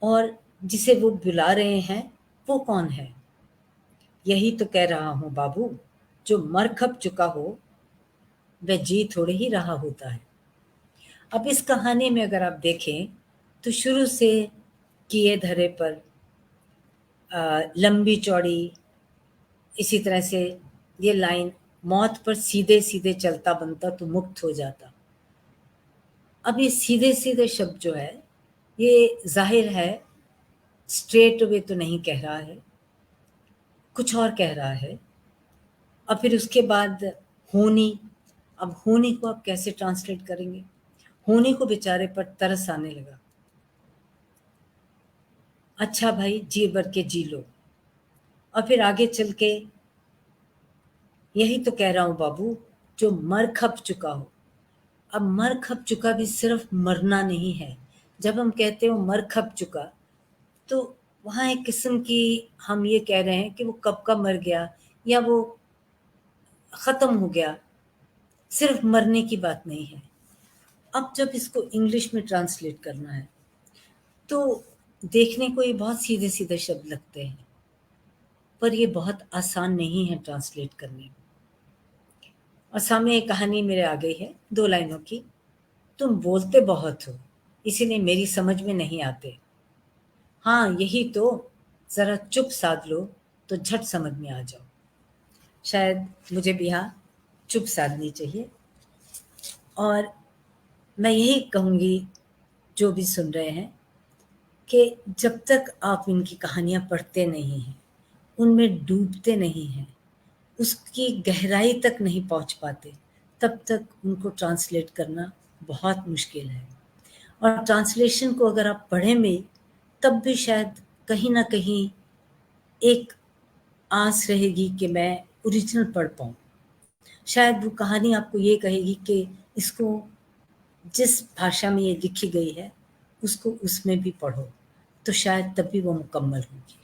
और जिसे वो बुला रहे हैं, वो कौन है? यही तो कह रहा हूँ बाबू, जो मर खप चुका हो, वह जी थोड़े ही रहा होता है। अब इस कहानी में अगर आप देखें, तो शुरू से किए धरे पर लंबी चौड़ी, इसी तरह से ये लाइन, मौत पर सीधे-सीधे चलता बनता, तो मुक्त हो जाता। अब ये सीधे-सीधे शब्द जो है, ये ज़ाहिर है स्ट्रेट अवे तो नहीं कह रहा है, कुछ और कह रहा है। और फिर उसके बाद होनी, अब होनी को आप कैसे ट्रांसलेट करेंगे? होनी को बेचारे पर तरस आने लगा। अच्छा भाई, जी भर के जी लो। और फिर आगे चल के, यही तो कह रहा हूँ बाबू, जो मर खप चुका हो। अब मर खप चुका भी सिर्फ मरना नहीं है, जब हम कहते हैं वो मर खप चुका, तो वहाँ एक किस्म की हम ये कह रहे हैं कि वो कब का मर गया या वो ख़त्म हो गया, सिर्फ़ मरने की बात नहीं है। अब जब इसको इंग्लिश में ट्रांसलेट करना है, तो देखने को ये बहुत सीधे-सीधे शब्द लगते हैं, पर ये बहुत आसान नहीं है ट्रांसलेट करने। और सामने एक कहानी मेरे आ गई है 2 लाइनों की। तुम बोलते बहुत हो, इसीलिए मेरी समझ में नहीं आते। हाँ, यही तो, ज़रा चुप साध लो, तो झट समझ में आ जाओ। शायद मुझे भी यहाँ चुप साधनी चाहिए और मैं यही कहूँगी जो भी सुन रहे हैं कि जब तक आप इनकी कहानियाँ पढ़ते नहीं हैं, उनमें डूबते नहीं हैं, उसकी गहराई तक नहीं पहुँच पाते, तब तक उनको ट्रांसलेट करना बहुत मुश्किल है। और ट्रांसलेशन को अगर आप पढ़ें भी, तब भी शायद कहीं न कहीं एक आस रहेगी कि मैं ओरिजिनल पढ़ पाऊँ। शायद वो कहानी आपको ये कहेगी कि इसको जिस भाषा में ये लिखी गई है, उसको उसमें भी पढ़ो, तो शायद तब भी वो मुकम्मल होगी।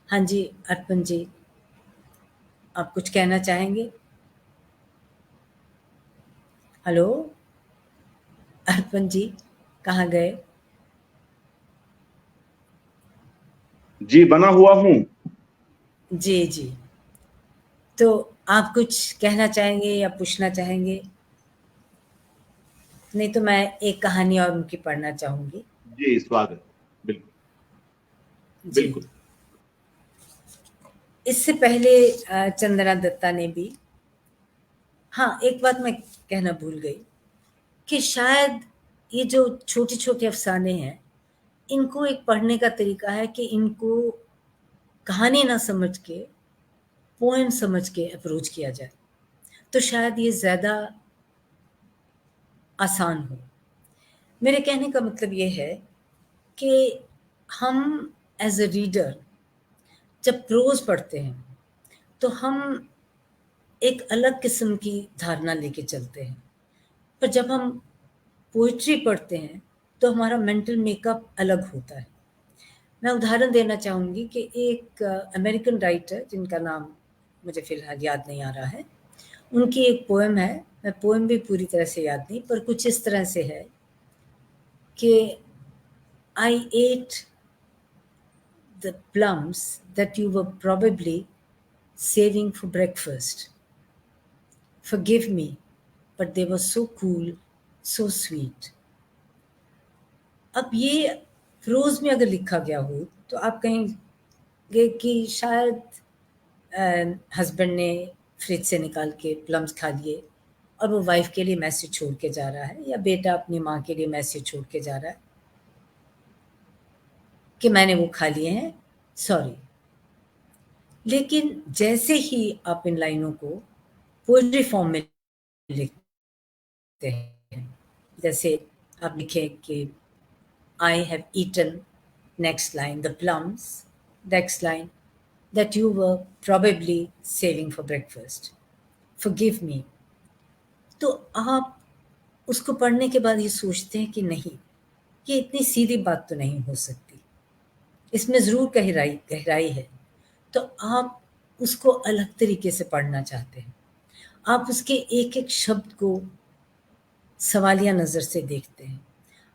हाँ जी, अर्पण जी, आप कुछ कहना चाहेंगे? हेलो? अर्पण जी, कहाँ गए? जी, बना हुआ हूँ। जी, जी। तो आप कुछ कहना चाहेंगे या पूछना चाहेंगे? नहीं तो मैं एक कहानी और उनकी पढ़ना चाहूँगी। जी, स्वागत। बिल्कुल, जी। बिल्कुल। इससे पहले चंदना दत्ता ने भी हाँ, एक बात मैं कहना भूल गई कि शायद ये जो छोटे-छोटे अफ़साने हैं, इनको एक पढ़ने का तरीका है कि इनको कहानी ना समझ के, पोएम समझ के अप्रोच किया जाए, तो शायद ये ज़्यादा आसान हो। मेरे कहने का मतलब ये है कि हम एज़ अ रीडर जब प्रोज़ पढ़ते हैं, तो हम एक अलग किस्म की धारणा लेके चलते हैं। पर जब हम पोएट्री पढ़ते हैं, तो हमारा मेंटल मेकअप अलग होता है। मैं उदाहरण देना चाहूँगी कि एक अमेरिकन राइटर जिनका नाम मुझे फ़िलहाल याद नहीं आ रहा है, उनकी एक पोएम है, मैं पोएम भी पूरी तरह से याद नहीं, पर कुछ इस तरह से है कि I ate the plums that you were probably saving for breakfast. Forgive me, but they were so cool, so sweet. अब ये प्रोज़ में अगर लिखा गया हो, तो आप कहेंगे कि शायद हस्बैंड ने फ्रिज से निकाल के प्लम्स खा लिए और वो वाइफ़ के लिए मैसेज छोड़ के जा रहा है या बेटा अपनी माँ के लिए मैसेज छोड़ के जा रहा है कि मैंने वो खा लिए हैं, सॉरी। लेकिन जैसे ही आप इन लाइनों को पोएट्री फॉर्म में लिखते हैं, जैसे आप लिखें कि I have eaten, next line, the plums, next line, that you were probably saving for breakfast. Forgive me. तो आप उसको पढ़ने के बाद ये सोचते हैं कि नहीं, ये इतनी सीधी बात तो नहीं हो सकती। इसमें ज़रूर गहराई गहराई है। तो आप उसको अलग तरीके से पढ़ना चाहते हैं। आप उसके एक-एक शब्द को सवालिया नज़र से देखते हैं।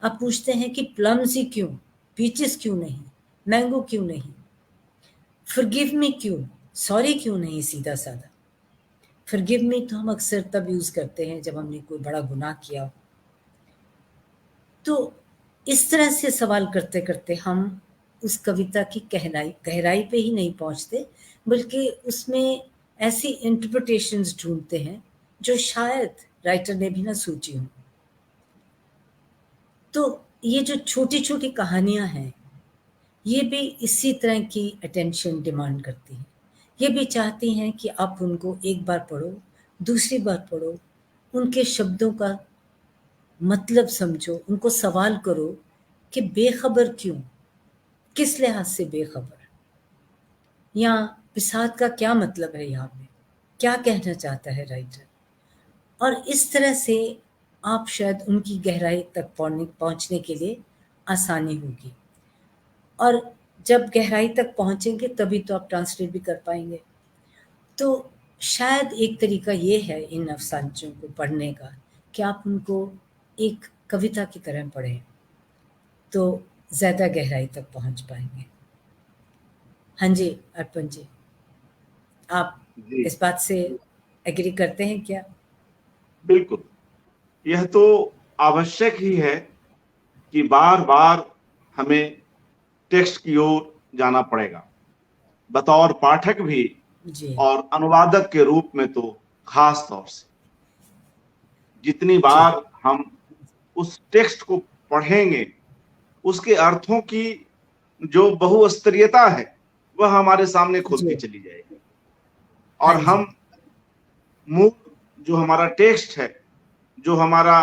आप पूछते हैं कि प्लम्स ही क्यों? पीचेस क्यों नहीं? मैंगो क्यों नहीं? फ़ॉरगिव मी क्यों? सॉरी क्यों नहीं सीधा-साधा? फ़ॉरगिव मी तो हम अक्सर तब यूज़ करते हैं जब हमने कोई बड़ा गुनाह किया हो। तो इस तरह से सवाल करते-करते हम उस कविता की गहराई पे ही नहीं पहुँचते, बल्कि उसमें ऐसी इंटरप्रिटेशंस ढूँढते हैं, जो शायद राइटर ने भी ना सोची हों। तो ये जो छोटी-छोटी कहानियाँ हैं, ये भी इसी तरह की अटेंशन डिमांड करती हैं। ये भी चाहती हैं कि आप उनको एक बार पढ़ो, दूसरी बार पढ़ो, उनके शब्दों का मतलब समझो, उनको सवाल करो कि बेखबर क्यों? किस लिहाज से बेखबर? या बिसात का क्या मतलब है यहाँ पे? क्या कहना चाहता है राइटर? और इस तरह से आप शायद उनकी गहराई तक पहुँचने के लिए आसानी होगी। और जब गहराई तक पहुँचेंगे तभी तो आप ट्रांसलेट भी कर पाएँगे। तो शायद एक तरीका ये है इन अफसानचों को पढ़ने का कि आप उनको एक कविता की तरह पढ़ें, तो ज़्यादा गहराई तक पहुँच पाएँगे। हाँ जी, अर्पण जी, आप जी इस बात से एग्री करते हैं क्या? बिल्कुल, यह तो आवश्यक ही है कि बार-बार हमें टेक्स्ट की ओर जाना पड़ेगा। बतौर पाठक भी जी, और अनुवादक के रूप में तो खास तौर से। जितनी जी, बार हम उस टेक्स्ट को पढ़ेंगे, उसके अर्थों की जो बहुस्तरीयता है, वह हमारे सामने खुलती जी, चली जाएगी हाँ और जी, हम मूल जो हमारा टेक्स्ट है, जो हमारा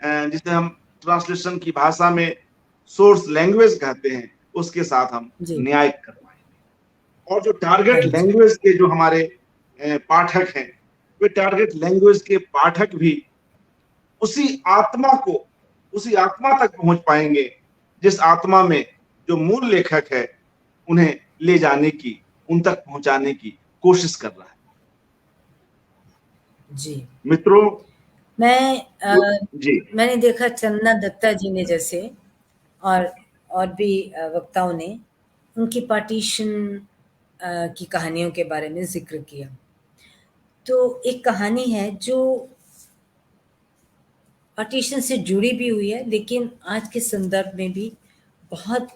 जिसे हम ट्रांसलेशन की भाषा में सोर्स लैंग्वेज कहते हैं, उसके साथ हम जी, न्याय कर पाएँगे। और जो हाँ टारगेट जी, लैंग्वेज के जो हमारे पाठक हैं, वे टारगेट लैंग्वेज के पाठक भी उसी आत्मा को, उसी आत्मा तक पहुंच पाएंगे जिस आत्मा में जो मूल लेखक है उन्हें ले जाने की, उन तक पहुंचाने की कोशिश कर रहा है। जी। मित्रों, मैं जी मैंने देखा चंदना दत्ता जी ने जैसे और और भी वक्ताओं ने उनकी पार्टीशन की कहानियों के बारे में ज़िक्र किया। तो एक कहानी है जो पार्टीशन से जुड़ी भी हुई है, लेकिन आज के संदर्भ में भी बहुत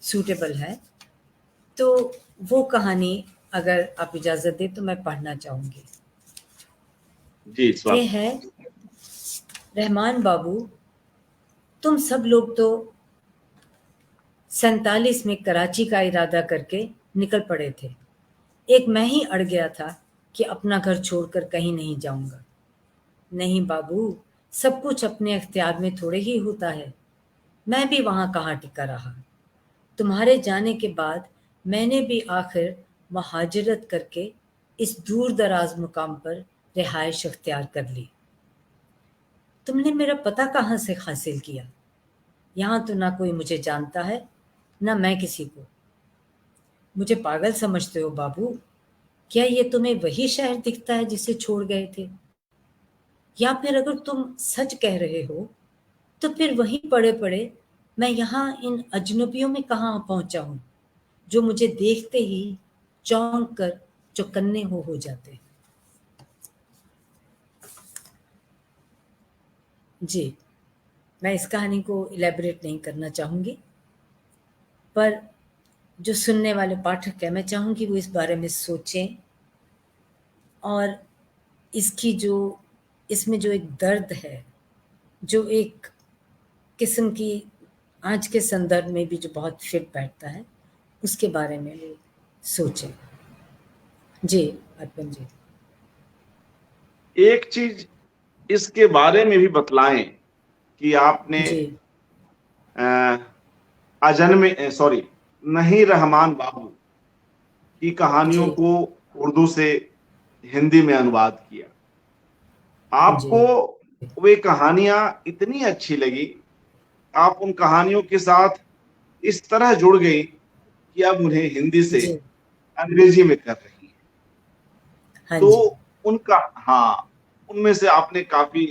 सूटेबल है। तो वो कहानी अगर आप इजाज़त दें तो मैं पढ़ना चाहूँगी। जी ये स्वागत। है, रहमान बाबू, तुम सब लोग तो 47 में कराची का इरादा करके निकल पड़े थे। एक मैं ही अड़ गया था कि अपना घर छोड़कर कहीं नहीं जाऊँगा। नहीं बाबू, सब कुछ अपने इख्तियार में थोड़े ही होता है। मैं भी वहाँ कहाँ टिका रहा। तुम्हारे जाने के बाद मैंने भी आखिर महाजरत करके इस दूर-दराज मुकाम पर रिहाइश इख्तियार कर ली। तुमने मेरा पता कहाँ से हासिल किया? यहाँ तो ना कोई मुझे जानता है, ना मैं किसी को। मुझे पागल समझते हो बाबू? क्या ये तुम्हें वही शहर दिखता है जिसे छोड़ गए थे? या फिर अगर तुम सच कह रहे हो, तो फिर वहीं पड़े-पड़े मैं यहाँ इन अजनबियों में कहाँ पहुँचा हूँ, जो मुझे देखते ही चौंक कर चौकन्ने हो जाते। जी, मैं इस कहानी को इलैबोरेट नहीं करना चाहूँगी, पर जो सुनने वाले पाठक हैं, मैं चाहूँगी वो इस बारे में सोचें और इसकी जो इसमें जो एक दर्द है, जो एक किस्म की आज के संदर्भ में भी जो बहुत फिट बैठता है, उसके बारे में वो सोचें। जी, अर्पण जी। एक चीज इसके बारे में भी बतलाएं कि आपने जी, अजन्मे सॉरी नहीं रहमान बाबू की कहानियों जी, को उर्दू से हिंदी में अनुवाद किया। जी, आपको वे कहानियां इतनी अच्छी लगी, आप उन कहानियों के साथ इस तरह जुड़ गई कि अब उन्हें हिंदी से जी, अंग्रेजी में कर रही हैं। हाँ तो जी, उनका हाँ, उनमें से आपने काफी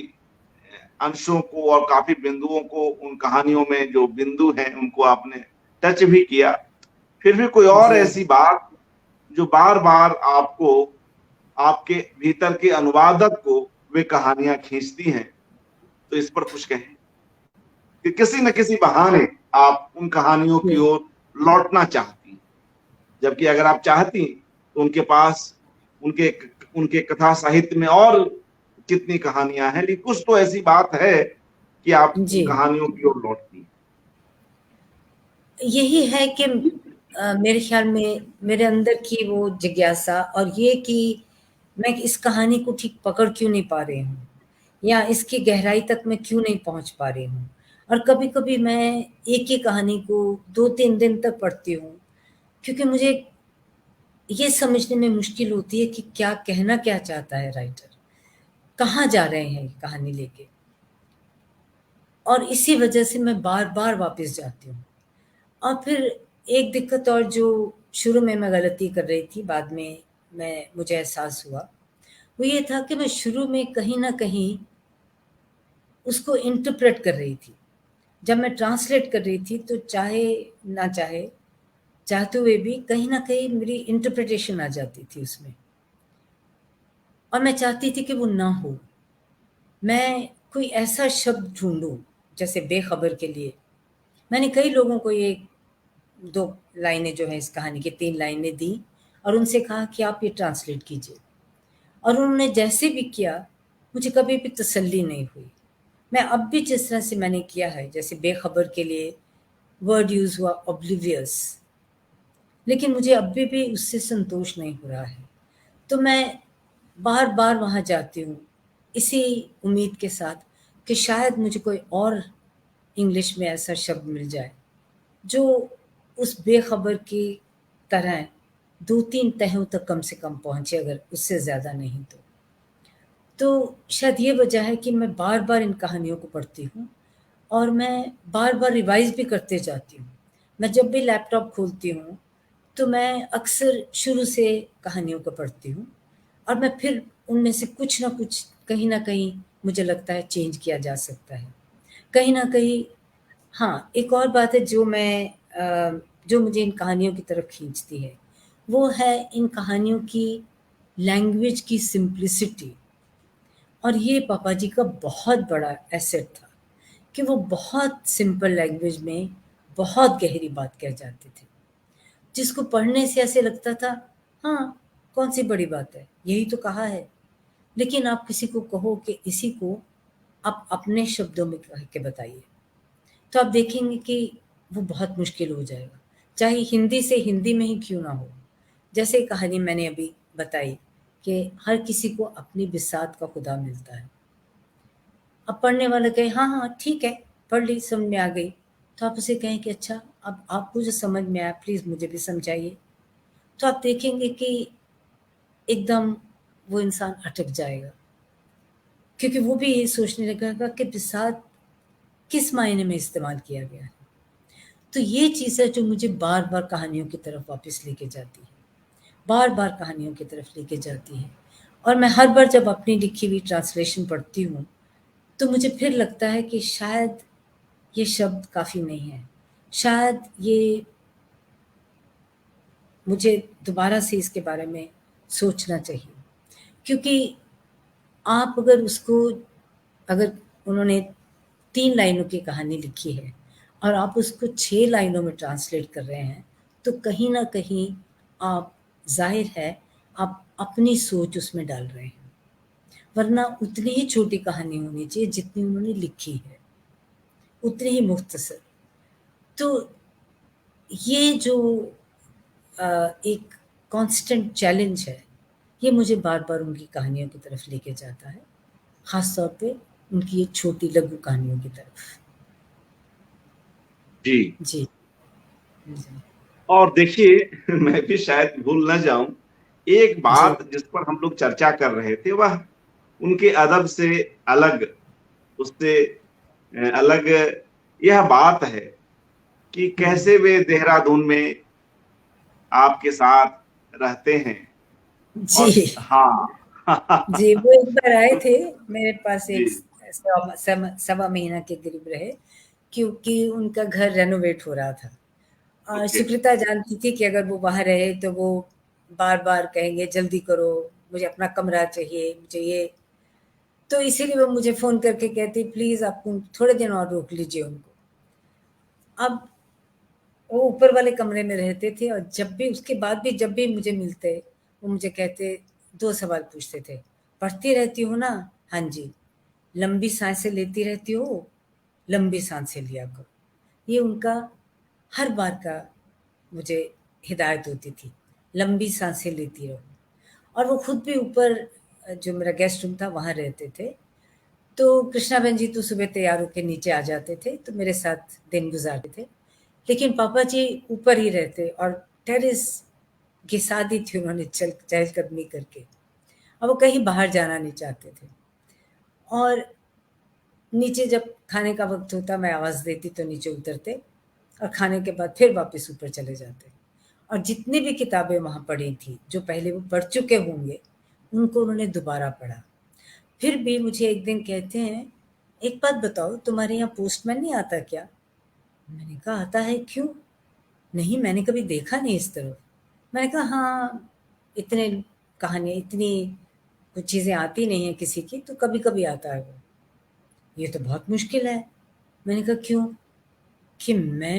अंशों को और काफी बिंदुओं को उन कहानियों में जो बिंदु हैं उनको आपने टच भी किया। फिर भी कोई और जी। ऐसी बात जो बार बार आपको आपके भीतर के अनुवादक को वे कहानियां खींचती हैं, तो इस पर कुछ कहें कि किसी न किसी बहाने आप उन कहानियों की जी, ओर लौटना चाहती हैं, जबकि अगर आप चाहती तो उनके पास उनके उनके कथा साहित्य में और कितनी कहानियां हैं, लेकिन कुछ तो ऐसी बात है कि आप उन जी। कहानियों की ओर लौटती हैं। यही है कि मेरे ख़्याल में मेरे अंदर की वो जिज्ञासा और ये कि मैं इस कहानी को ठीक पकड़ क्यों नहीं पा रही हूँ या इसकी गहराई तक मैं क्यों नहीं पहुँच पा रही हूँ। और कभी-कभी मैं एक ही कहानी को 2-3 दिन तक पढ़ती हूँ, क्योंकि मुझे ये समझने में मुश्किल होती है कि क्या कहना क्या चाहता है राइटर? कहाँ जा रहे हैं ये कहानी लेके? और इसी वजह से मैं बार-बार वापस जाती हूँ। और फिर एक दिक्कत और जो शुरू में मैं गलती कर रही थी, बाद में मुझे एहसास हुआ, वो ये था कि मैं शुरू में कहीं न कहीं उसको इंटरप्रेट कर रही थी। जब मैं ट्रांसलेट कर रही थी तो चाहे ना चाहे, चाहते हुए भी कहीं न कहीं मेरी इंटरप्रिटेशन आ जाती थी उसमें। और मैं चाहती थी कि वो ना हो। मैं कोई ऐसा शब्द ढूँढूँ, जैसे बेखबर के लिए। मैंने कई लोगों को ये 2 लाइनें जो हैं इस कहानी की 3 लाइनें दी और उनसे कहा कि आप ये ट्रांसलेट कीजिए। और उन्होंने जैसे भी किया, मुझे कभी भी तसल्ली नहीं हुई। मैं अब भी जिस तरह से मैंने किया है, जैसे बेखबर के लिए वर्ड यूज़ हुआ ऑब्लिवियस, लेकिन मुझे अभी भी उससे संतोष नहीं हो रहा है। तो मैं बार-बार वहाँ जाती हूँ, इसी उम्मीद के साथ कि शायद मुझे कोई और इंग्लिश में ऐसा शब्द मिल जाए, जो उस बेखबर की तरह 2-3 तहों तक कम से कम पहुँचे, अगर उससे ज़्यादा नहीं तो। तो शायद ये वजह है कि मैं बार-बार इन कहानियों को पढ़ती हूँ और मैं बार-बार रिवाइज़ भी करते जाती हूँ। मैं जब भी लैपटॉप खोलती हूँ, तो मैं अक्सर शुरू से कहानियों को पढ़ती हूँ और मैं फिर उनमें से कुछ न कुछ कहीं न कहीं मुझे लगता है चेंज किया जा सकता है। कहीं न कहीं हाँ, एक और बात है जो मुझे इन कहानियों की तरफ खींचती है, वो है इन कहानियों की लैंग्वेज की सिम्प्लिसिटी। और ये पापा जी का बहुत बड़ा एसेट था कि वो बहुत सिंपल लैंग्वेज में बहुत गहरी बात कह जाते थे, जिसको पढ़ने से ऐसे लगता था, हाँ, कौन-सी बड़ी बात है, यही तो कहा है। लेकिन आप किसी को कहो कि इसी को आप अपने शब्दों में कह के बताइए, तो आप देखेंगे कि वो बहुत मुश्किल हो जाएगा, चाहे हिंदी से हिंदी में ही क्यों ना हो। जैसे कहानी मैंने अभी बताई कि हर किसी को अपनी बिसात का खुदा मिलता है। अब पढ़ने वाला कहे हाँ, हाँ, ठीक है, पढ़ ली, समझ में आ गई। तो आप उसे कहें कि अच्छा, अब आपको जो समझ में आया प्लीज़ मुझे भी समझाइए। तो आप देखेंगे कि एकदम वो इंसान अटक जाएगा, क्योंकि वो भी ये सोचने लगेगा कि बिसात किस मायने में इस्तेमाल किया गया है। तो ये चीज़ है जो मुझे बार-बार कहानियों की तरफ वापस लेके जाती है, बार-बार कहानियों की तरफ लेके जाती है। और मैं हर बार जब अपनी लिखी हुई ट्रांसलेशन पढ़ती हूँ, तो मुझे फिर लगता है कि शायद ये शब्द काफ़ी नहीं है। शायद ये मुझे दोबारा से इसके बारे में सोचना चाहिए। क्योंकि आप अगर उन्होंने 3 लाइनों की कहानी लिखी है और आप उसको 6 लाइनों में ट्रांसलेट कर रहे हैं, तो कहीं न कहीं आप ज़ाहिर है, आप अपनी सोच उसमें डाल रहे हैं। वरना उतनी ही छोटी कहानी होनी चाहिए जितनी उन्होंने लिखी है, उतनी ही मुख्तसर। तो ये जो एक कांस्टेंट चैलेंज है, ये मुझे बार-बार उनकी कहानियों की तरफ लेके जाता है, ख़ास तौर पे उनकी ये छोटी लघु कहानियों की तरफ। जी। जी, जी। और देखिए मैं भी शायद भूल ना जाऊँ, एक जी, बात जिस पर हम लोग चर्चा कर रहे थे वह उनके अदब से अलग, उससे अलग यह बात है कि हुँ। कैसे वे देहरादून में आपके साथ रहते हैं और जी, हाँ। जी, वो एक बार आए थे, मेरे पास जी, एक सवा महीना के करीब रहे, क्योंकि उनका घर रेनोवेट हो रहा था। ओके, सुकृता जानती थी कि अगर वो वहाँ रहे तो वो बार-बार कहेंगे जल्दी करो, मुझे अपना कमरा चाहिए, मुझे ये। तो इसीलिए वो मुझे फ़ोन करके कहती प्लीज़ आप थोड़े दिन और रोक लीजिए उनको। अब वो ऊपर वाले कमरे में रहते थे और जब भी मुझे मिलते, वो मुझे कहते 2 सवाल पूछते थे, "पढ़ती रहती हो ना?" "हाँ जी।" "लंबी साँसें लेती रहती हो?" "लंबी साँसें लिया करो।" ये उनका हर बार का मुझे हिदायत होती थी, लंबी साँसें लेती रहो। और वो खुद भी ऊपर जो मेरा गेस्ट रूम था वहाँ रहते थे। तो कृष्णा बहन जी तो सुबह तैयार होके नीचे आ जाते थे, तो मेरे साथ दिन गुज़ारते थे। लेकिन पापा जी ऊपर ही रहते और टेरेस घिसा दी थी उन्होंने चहलकदमी करके। अब वो कहीं बाहर जाना नहीं चाहते थे। और नीचे जब खाने का वक़्त होता मैं आवाज़ देती तो नीचे उतरते और खाने के बाद फिर वापस ऊपर चले जाते। और जितनी भी किताबें वहाँ पढ़ी थी, जो पहले वो पढ़ चुके होंगे, उनको उन्होंने दोबारा पढ़ा। फिर भी मुझे एक दिन कहते हैं, "एक बात बताओ तुम्हारे यहाँ पोस्टमैन नहीं आता क्या?" मैंने कहा, "आता है क्यों?" "नहीं, मैंने कभी देखा नहीं इस तरफ।" मैंने कहा, "हाँ, इतने कहानियाँ इतनी कुछ चीज़ें आती नहीं हैं किसी की, तो कभी-कभी आता है वो।" "ये तो बहुत मुश्किल है।" मैंने कहा, "क्यों?" कि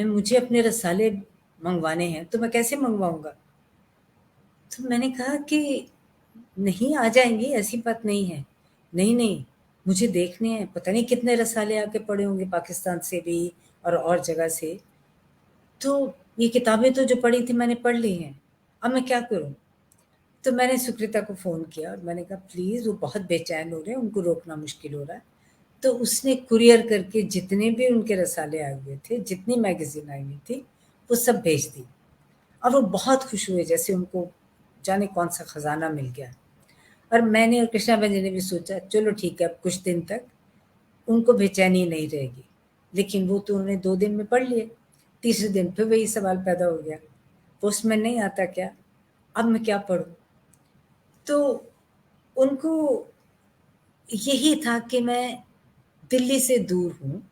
मुझे अपने रसाले मँगवाने हैं, तो मैं कैसे मँगवाऊँगा? तो मैंने कहा कि नहीं आ जाएँगे, ऐसी बात नहीं है। नहीं, नहीं, मुझे देखने हैं, पता नहीं कितने रसाले आके पड़े होंगे पाकिस्तान से भी और जगह से। तो ये किताबें तो जो पढ़ी थी मैंने पढ़ ली हैं, अब मैं क्या करूँ? तो मैंने सुकृता को फ़ोन किया और मैंने कहा प्लीज़ वो बहुत बेचैन हो रहे हैं, उनको रोकना मुश्किल हो रहा है। तो उसने कुरियर करके जितने भी उनके रसाले आए हुए थे, जितनी मैगज़ीन आई हुई थी, वो सब भेज दी। और वो बहुत खुश हुए जैसे उनको जाने कौन-सा खज़ाना मिल गया। और मैंने और कृष्णा बहन जी ने भी सोचा चलो ठीक है अब कुछ दिन तक उनको बेचैनी नहीं रहेगी। लेकिन वो तो उन्होंने 2 दिन में पढ़ लिए। तीसरे दिन फिर वही सवाल पैदा हो गया, पोस्टमैन नहीं आता क्या? अब मैं क्या पढ़ूँ? तो उनको यही था कि मैं दिल्ली से दूर हूँ।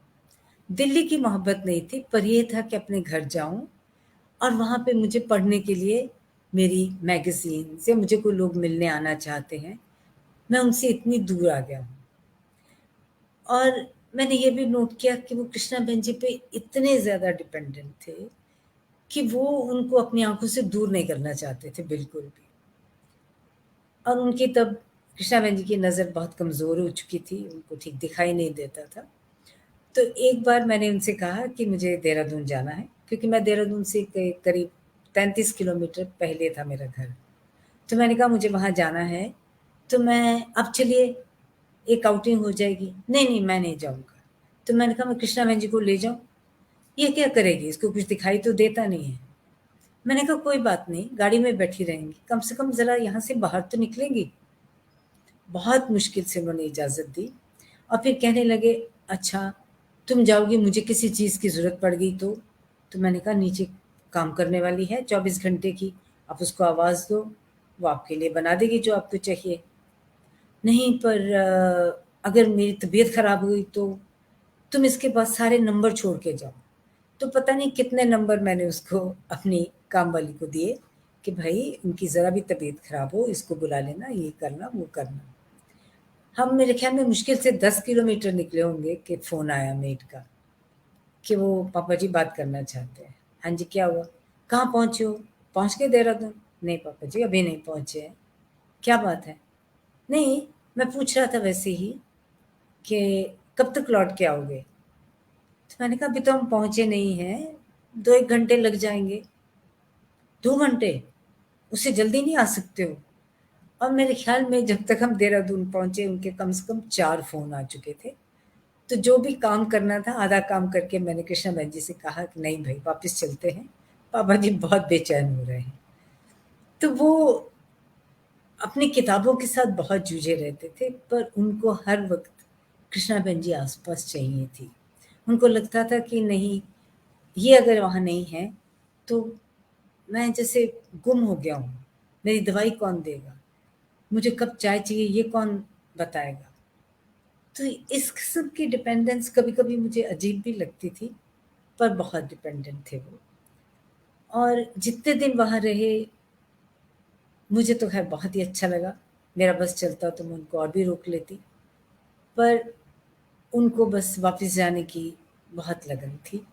दिल्ली की मोहब्बत नहीं थी, पर ये था कि अपने घर जाऊँ और वहाँ पे मुझे पढ़ने के लिए मेरी मैगज़ीन्स या मुझे कोई लोग मिलने आना चाहते हैं, मैं उनसे इतनी दूर आ गया हूँ। और मैंने ये भी नोट किया कि वो कृष्णा बहन जी पे इतने ज़्यादा डिपेंडेंट थे कि वो उनको अपनी आँखों से दूर नहीं करना चाहते थे बिल्कुल भी। और उनकी तब कृष्णा बहन जी की नज़र बहुत कमज़ोर हो चुकी थी, उनको ठीक दिखाई नहीं देता था। तो एक बार मैंने उनसे कहा कि मुझे देहरादून जाना है, क्योंकि मैं देहरादून से करीब 33 किलोमीटर पहले था मेरा घर। तो मैंने कहा मुझे वहाँ जाना है, तो मैं अब चलिए एक आउटिंग हो जाएगी। नहीं, नहीं मैं नहीं जाऊँगा। तो मैंने कहा मैं कृष्णा बहन जी को ले जाऊँ? ये क्या करेगी? इसको कुछ दिखाई तो देता नहीं है। मैंने कहा कोई बात नहीं, गाड़ी में बैठी रहेंगी, कम से कम ज़रा यहाँ से बाहर तो निकलेंगी। बहुत मुश्किल से उन्होंने इजाज़त दी और फिर कहने लगे, "अच्छा, तुम जाओगी मुझे किसी चीज़ की ज़रूरत पड़ गई तो?" तो मैंने कहा, "नीचे काम करने वाली है 24 घंटे की, आप उसको आवाज़ दो, वो आपके लिए बना देगी जो आपको चाहिए।" "नहीं पर अगर मेरी तबीयत ख़राब हुई तो?" "तुम इसके बाद सारे नंबर छोड़ के जाओ।" तो पता नहीं कितने नंबर मैंने उसको अपनी काम वाली को दिए कि भई इनकी ज़रा भी तबीयत ख़राब हो, इसको बुला लेना, ये करना, वो करना। हम मेरे ख़्याल में मुश्किल से 10 किलोमीटर निकले होंगे कि फ़ोन आया मेड का कि वो पापा जी बात करना चाहते हैं। हाँ जी, क्या हुआ? कहाँ पहुँचे हो? पहुँच गए देहरादून? नहीं पापा जी, अभी नहीं पहुँचे हैं। क्या बात है? नहीं, मैं पूछ रहा था वैसे ही कि कब तक लौट के आओगे? तो मैंने कहा अभी तो हम पहुँचे नहीं हैं, 2-1 घंटे लग जाएँगे। 2 घंटे? उससे जल्दी नहीं आ सकते हो? और मेरे ख़्याल में जब तक हम देहरादून पहुँचे उनके कम से कम 4 फ़ोन आ चुके थे। तो जो भी काम करना था आधा काम करके मैंने कृष्णा बहन जी से कहा कि नहीं भई वापस चलते हैं, पापा जी बहुत बेचैन हो रहे हैं। तो वो अपनी किताबों के साथ बहुत जूझे रहते थे, पर उनको हर वक़्त कृष्णा बहन जी आस-पास चाहिए थी। उनको लगता था कि नहीं, ये अगर वहाँ नहीं है, तो मैं जैसे गुम हो गया हूँ। मेरी दवाई कौन देगा? मुझे कब चाय चाहिए ये कौन बताएगा? तो इस किस्म की डिपेंडेंस कभी-कभी मुझे अजीब भी लगती थी, पर बहुत डिपेंडेंट थे वो। और जितने दिन वहाँ रहे, मुझे तो ख़ैर बहुत ही अच्छा लगा। मेरा बस चलता तो मैं उनको और भी रोक लेती, पर उनको बस वापस जाने की बहुत लगन थी,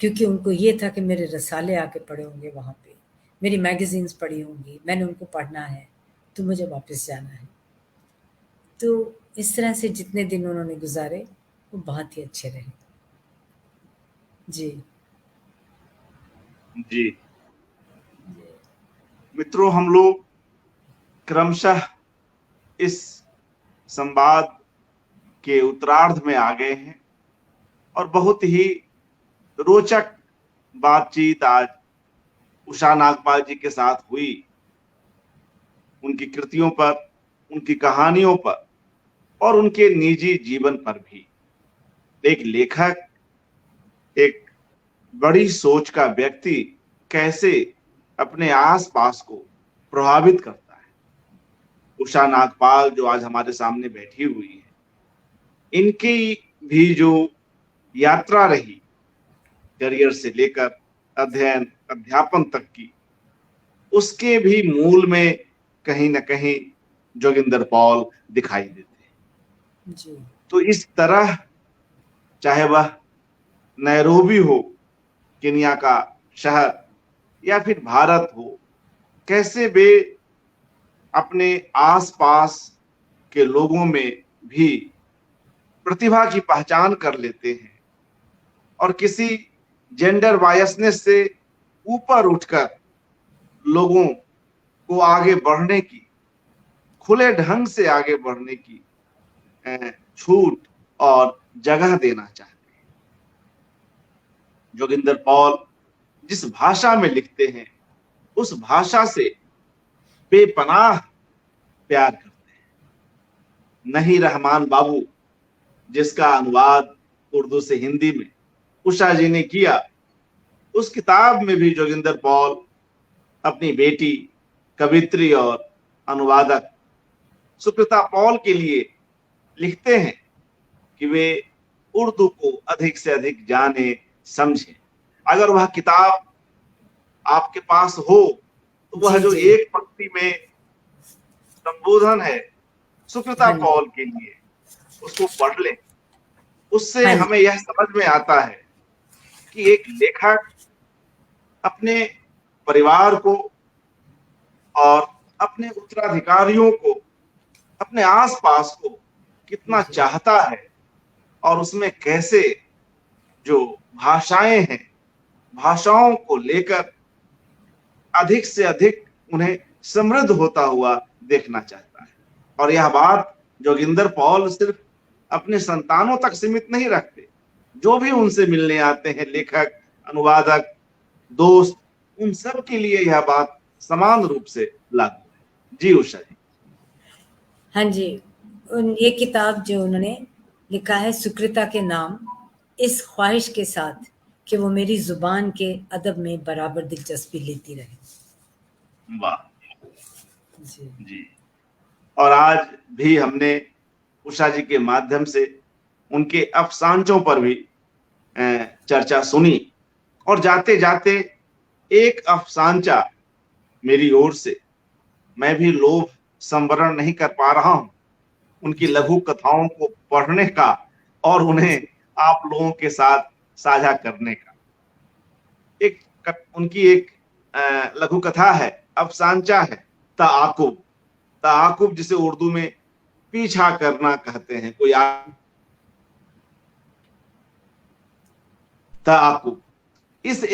क्योंकि उनको ये था कि मेरे रसाले आके पड़े होंगे वहाँ पे, मेरी मैगज़ीन्स पड़ी होंगी, मैंने उनको पढ़ना है, तो मुझे वापस जाना है। तो इस तरह से जितने दिन उन्होंने गुज़ारे, वो बहुत ही अच्छे रहे। जी। जी। मित्रों, हम लोग क्रमशः इस संवाद के उत्तरार्ध में आ गए हैं और बहुत ही रोचक बातचीत आज उषा नागपाल जी के साथ हुई, उनकी कृतियों पर, उनकी कहानियों पर और उनके निजी जीवन पर भी। एक लेखक, एक बड़ी सोच का व्यक्ति कैसे अपने आसपास को प्रभावित करता है। उषा नागपाल जो आज हमारे सामने बैठी हुई है, इनकी भी जो यात्रा रही करियर से लेकर अध्ययन अध्यापन तक की, उसके भी मूल में कहीं न कहीं जोगिंदर पॉल दिखाई देते हैं। जी। तो इस तरह चाहे वह नैरोबी हो, केन्या का शहर, या फिर भारत हो, कैसे वे अपने आसपास के लोगों में भी प्रतिभा की पहचान कर लेते हैं और किसी जेंडर बायसनेस से ऊपर उठकर लोगों को आगे बढ़ने की, खुले ढंग से आगे बढ़ने की छूट और जगह देना चाहते हैं। जोगिंदर पॉल जिस भाषा में लिखते हैं, उस भाषा से बेपनाह प्यार करते हैं। नहीं रहमान बाबू, जिसका अनुवाद उर्दू से हिंदी में उषा जी ने किया, उस किताब में भी जोगिंदर पॉल अपनी बेटी, कवित्री और अनुवादक सुकृता पॉल के लिए लिखते हैं कि वे उर्दू को अधिक से अधिक जाने समझें। अगर वह किताब आपके पास हो तो वह जो एक पंक्ति में संबोधन है सुकृता पॉल के लिए, उसको पढ़ लें। उससे हमें यह समझ में आता है कि एक लेखक अपने परिवार को और अपने उत्तराधिकारियों को, अपने आसपास को कितना चाहता है और उसमें कैसे जो भाषाएं हैं, भाषाओं को लेकर अधिक से अधिक उन्हें समृद्ध होता हुआ देखना चाहता है। और यह बात जोगिंदर पॉल सिर्फ अपने संतानों तक सीमित नहीं रखते, जो भी उनसे मिलने आते हैं, लेखक, अनुवादक, दोस्त, उन सब के लिए यह बात समान रूप से लागू है। जी उषा जी। हाँ जी, ये किताब जो उन्होंने लिखा है सुकृता के नाम, इस ख्वाहिश के साथ कि वो मेरी जुबान के अदब में बराबर दिलचस्पी लेती रहे। वाह जी। और आज भी हमने उषा जी के माध्यम से उनके अफसानचों पर भी चर्चा सुनी, और जाते जाते एक अफसानचा मेरी ओर से, मैं भी लोभ संवरण नहीं कर पा रहा हूं उनकी लघु कथाओं को पढ़ने का और उन्हें आप लोगों के साथ साझा करने का। उनकी एक लघु कथा है, अफसानचा है, ताकुब। ताकुब जिसे उर्दू में पीछा करना कहते हैं। कोई ताकुब, इस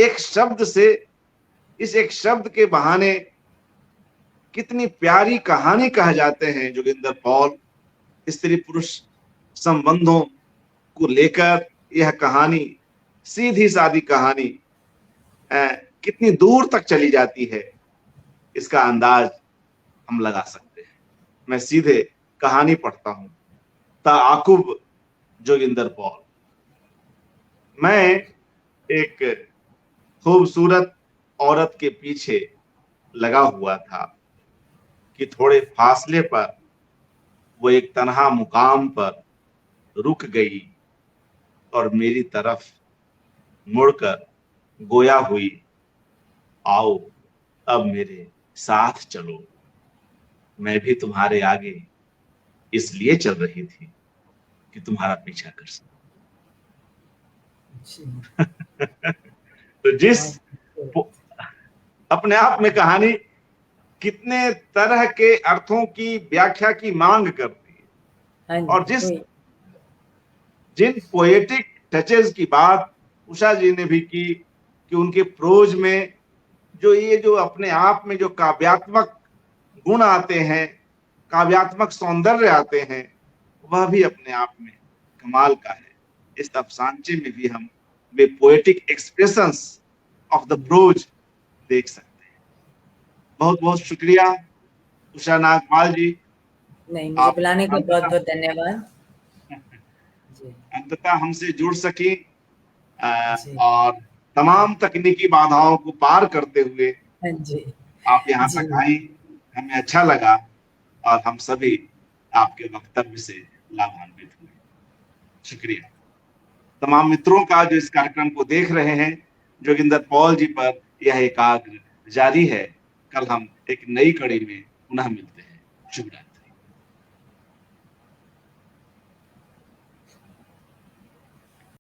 एक शब्द के बहाने कितनी प्यारी कहानी कह जाते हैं जोगिंदर पॉल। स्त्री पुरुष संबंधों को लेकर यह कहानी, सीधी सादी कहानी, कितनी दूर तक चली जाती है, इसका अंदाज हम लगा सकते हैं। मैं सीधे कहानी पढ़ता हूं, ताकुब जोगिंदर पॉल। मैं एक खूबसूरत औरत के पीछे लगा हुआ था कि थोड़े फासले पर वो एक तन्हा मुकाम पर रुक गई और मेरी तरफ मुड़कर गोया हुई, आओ अब मेरे साथ चलो, मैं भी तुम्हारे आगे इसलिए चल रही थी कि तुम्हारा पीछा कर सकूं। तो जिस अपने आप में कहानी कितने तरह के अर्थों की व्याख्या की मांग करती है, और जिन पोएटिक टचेस की बात उषा जी ने भी की कि उनके प्रोज में जो अपने आप में जो काव्यात्मक गुण आते हैं, काव्यात्मक सौंदर्य आते हैं, वह भी अपने आप में कमाल का है। इस अफसानचे में भी हम वे poetic expressions of the prose देख सकते हैं। बहुत बहुत शुक्रिया उषा नागपाल जी। नहीं, मुझे बुलाने का बहुत बहुत धन्यवाद। जी, अंततः हमसे जुड़ सके जी, और तमाम तकनीकी बाधाओं को पार करते हुए हाँ जी, आप यहाँ जी, तक आई। हमें अच्छा लगा और हम सभी आपके वक्तव्य से लाभान्वित हुए। शुक्रिया। तमाम मित्रों का जो इस कार्यक्रम को देख रहे हैं, जोगिंदर पॉल जी पर यह एकाग्र जारी है। कल हम एक नई कड़ी में पुनः मिलते हैं। शुभ रात्रि।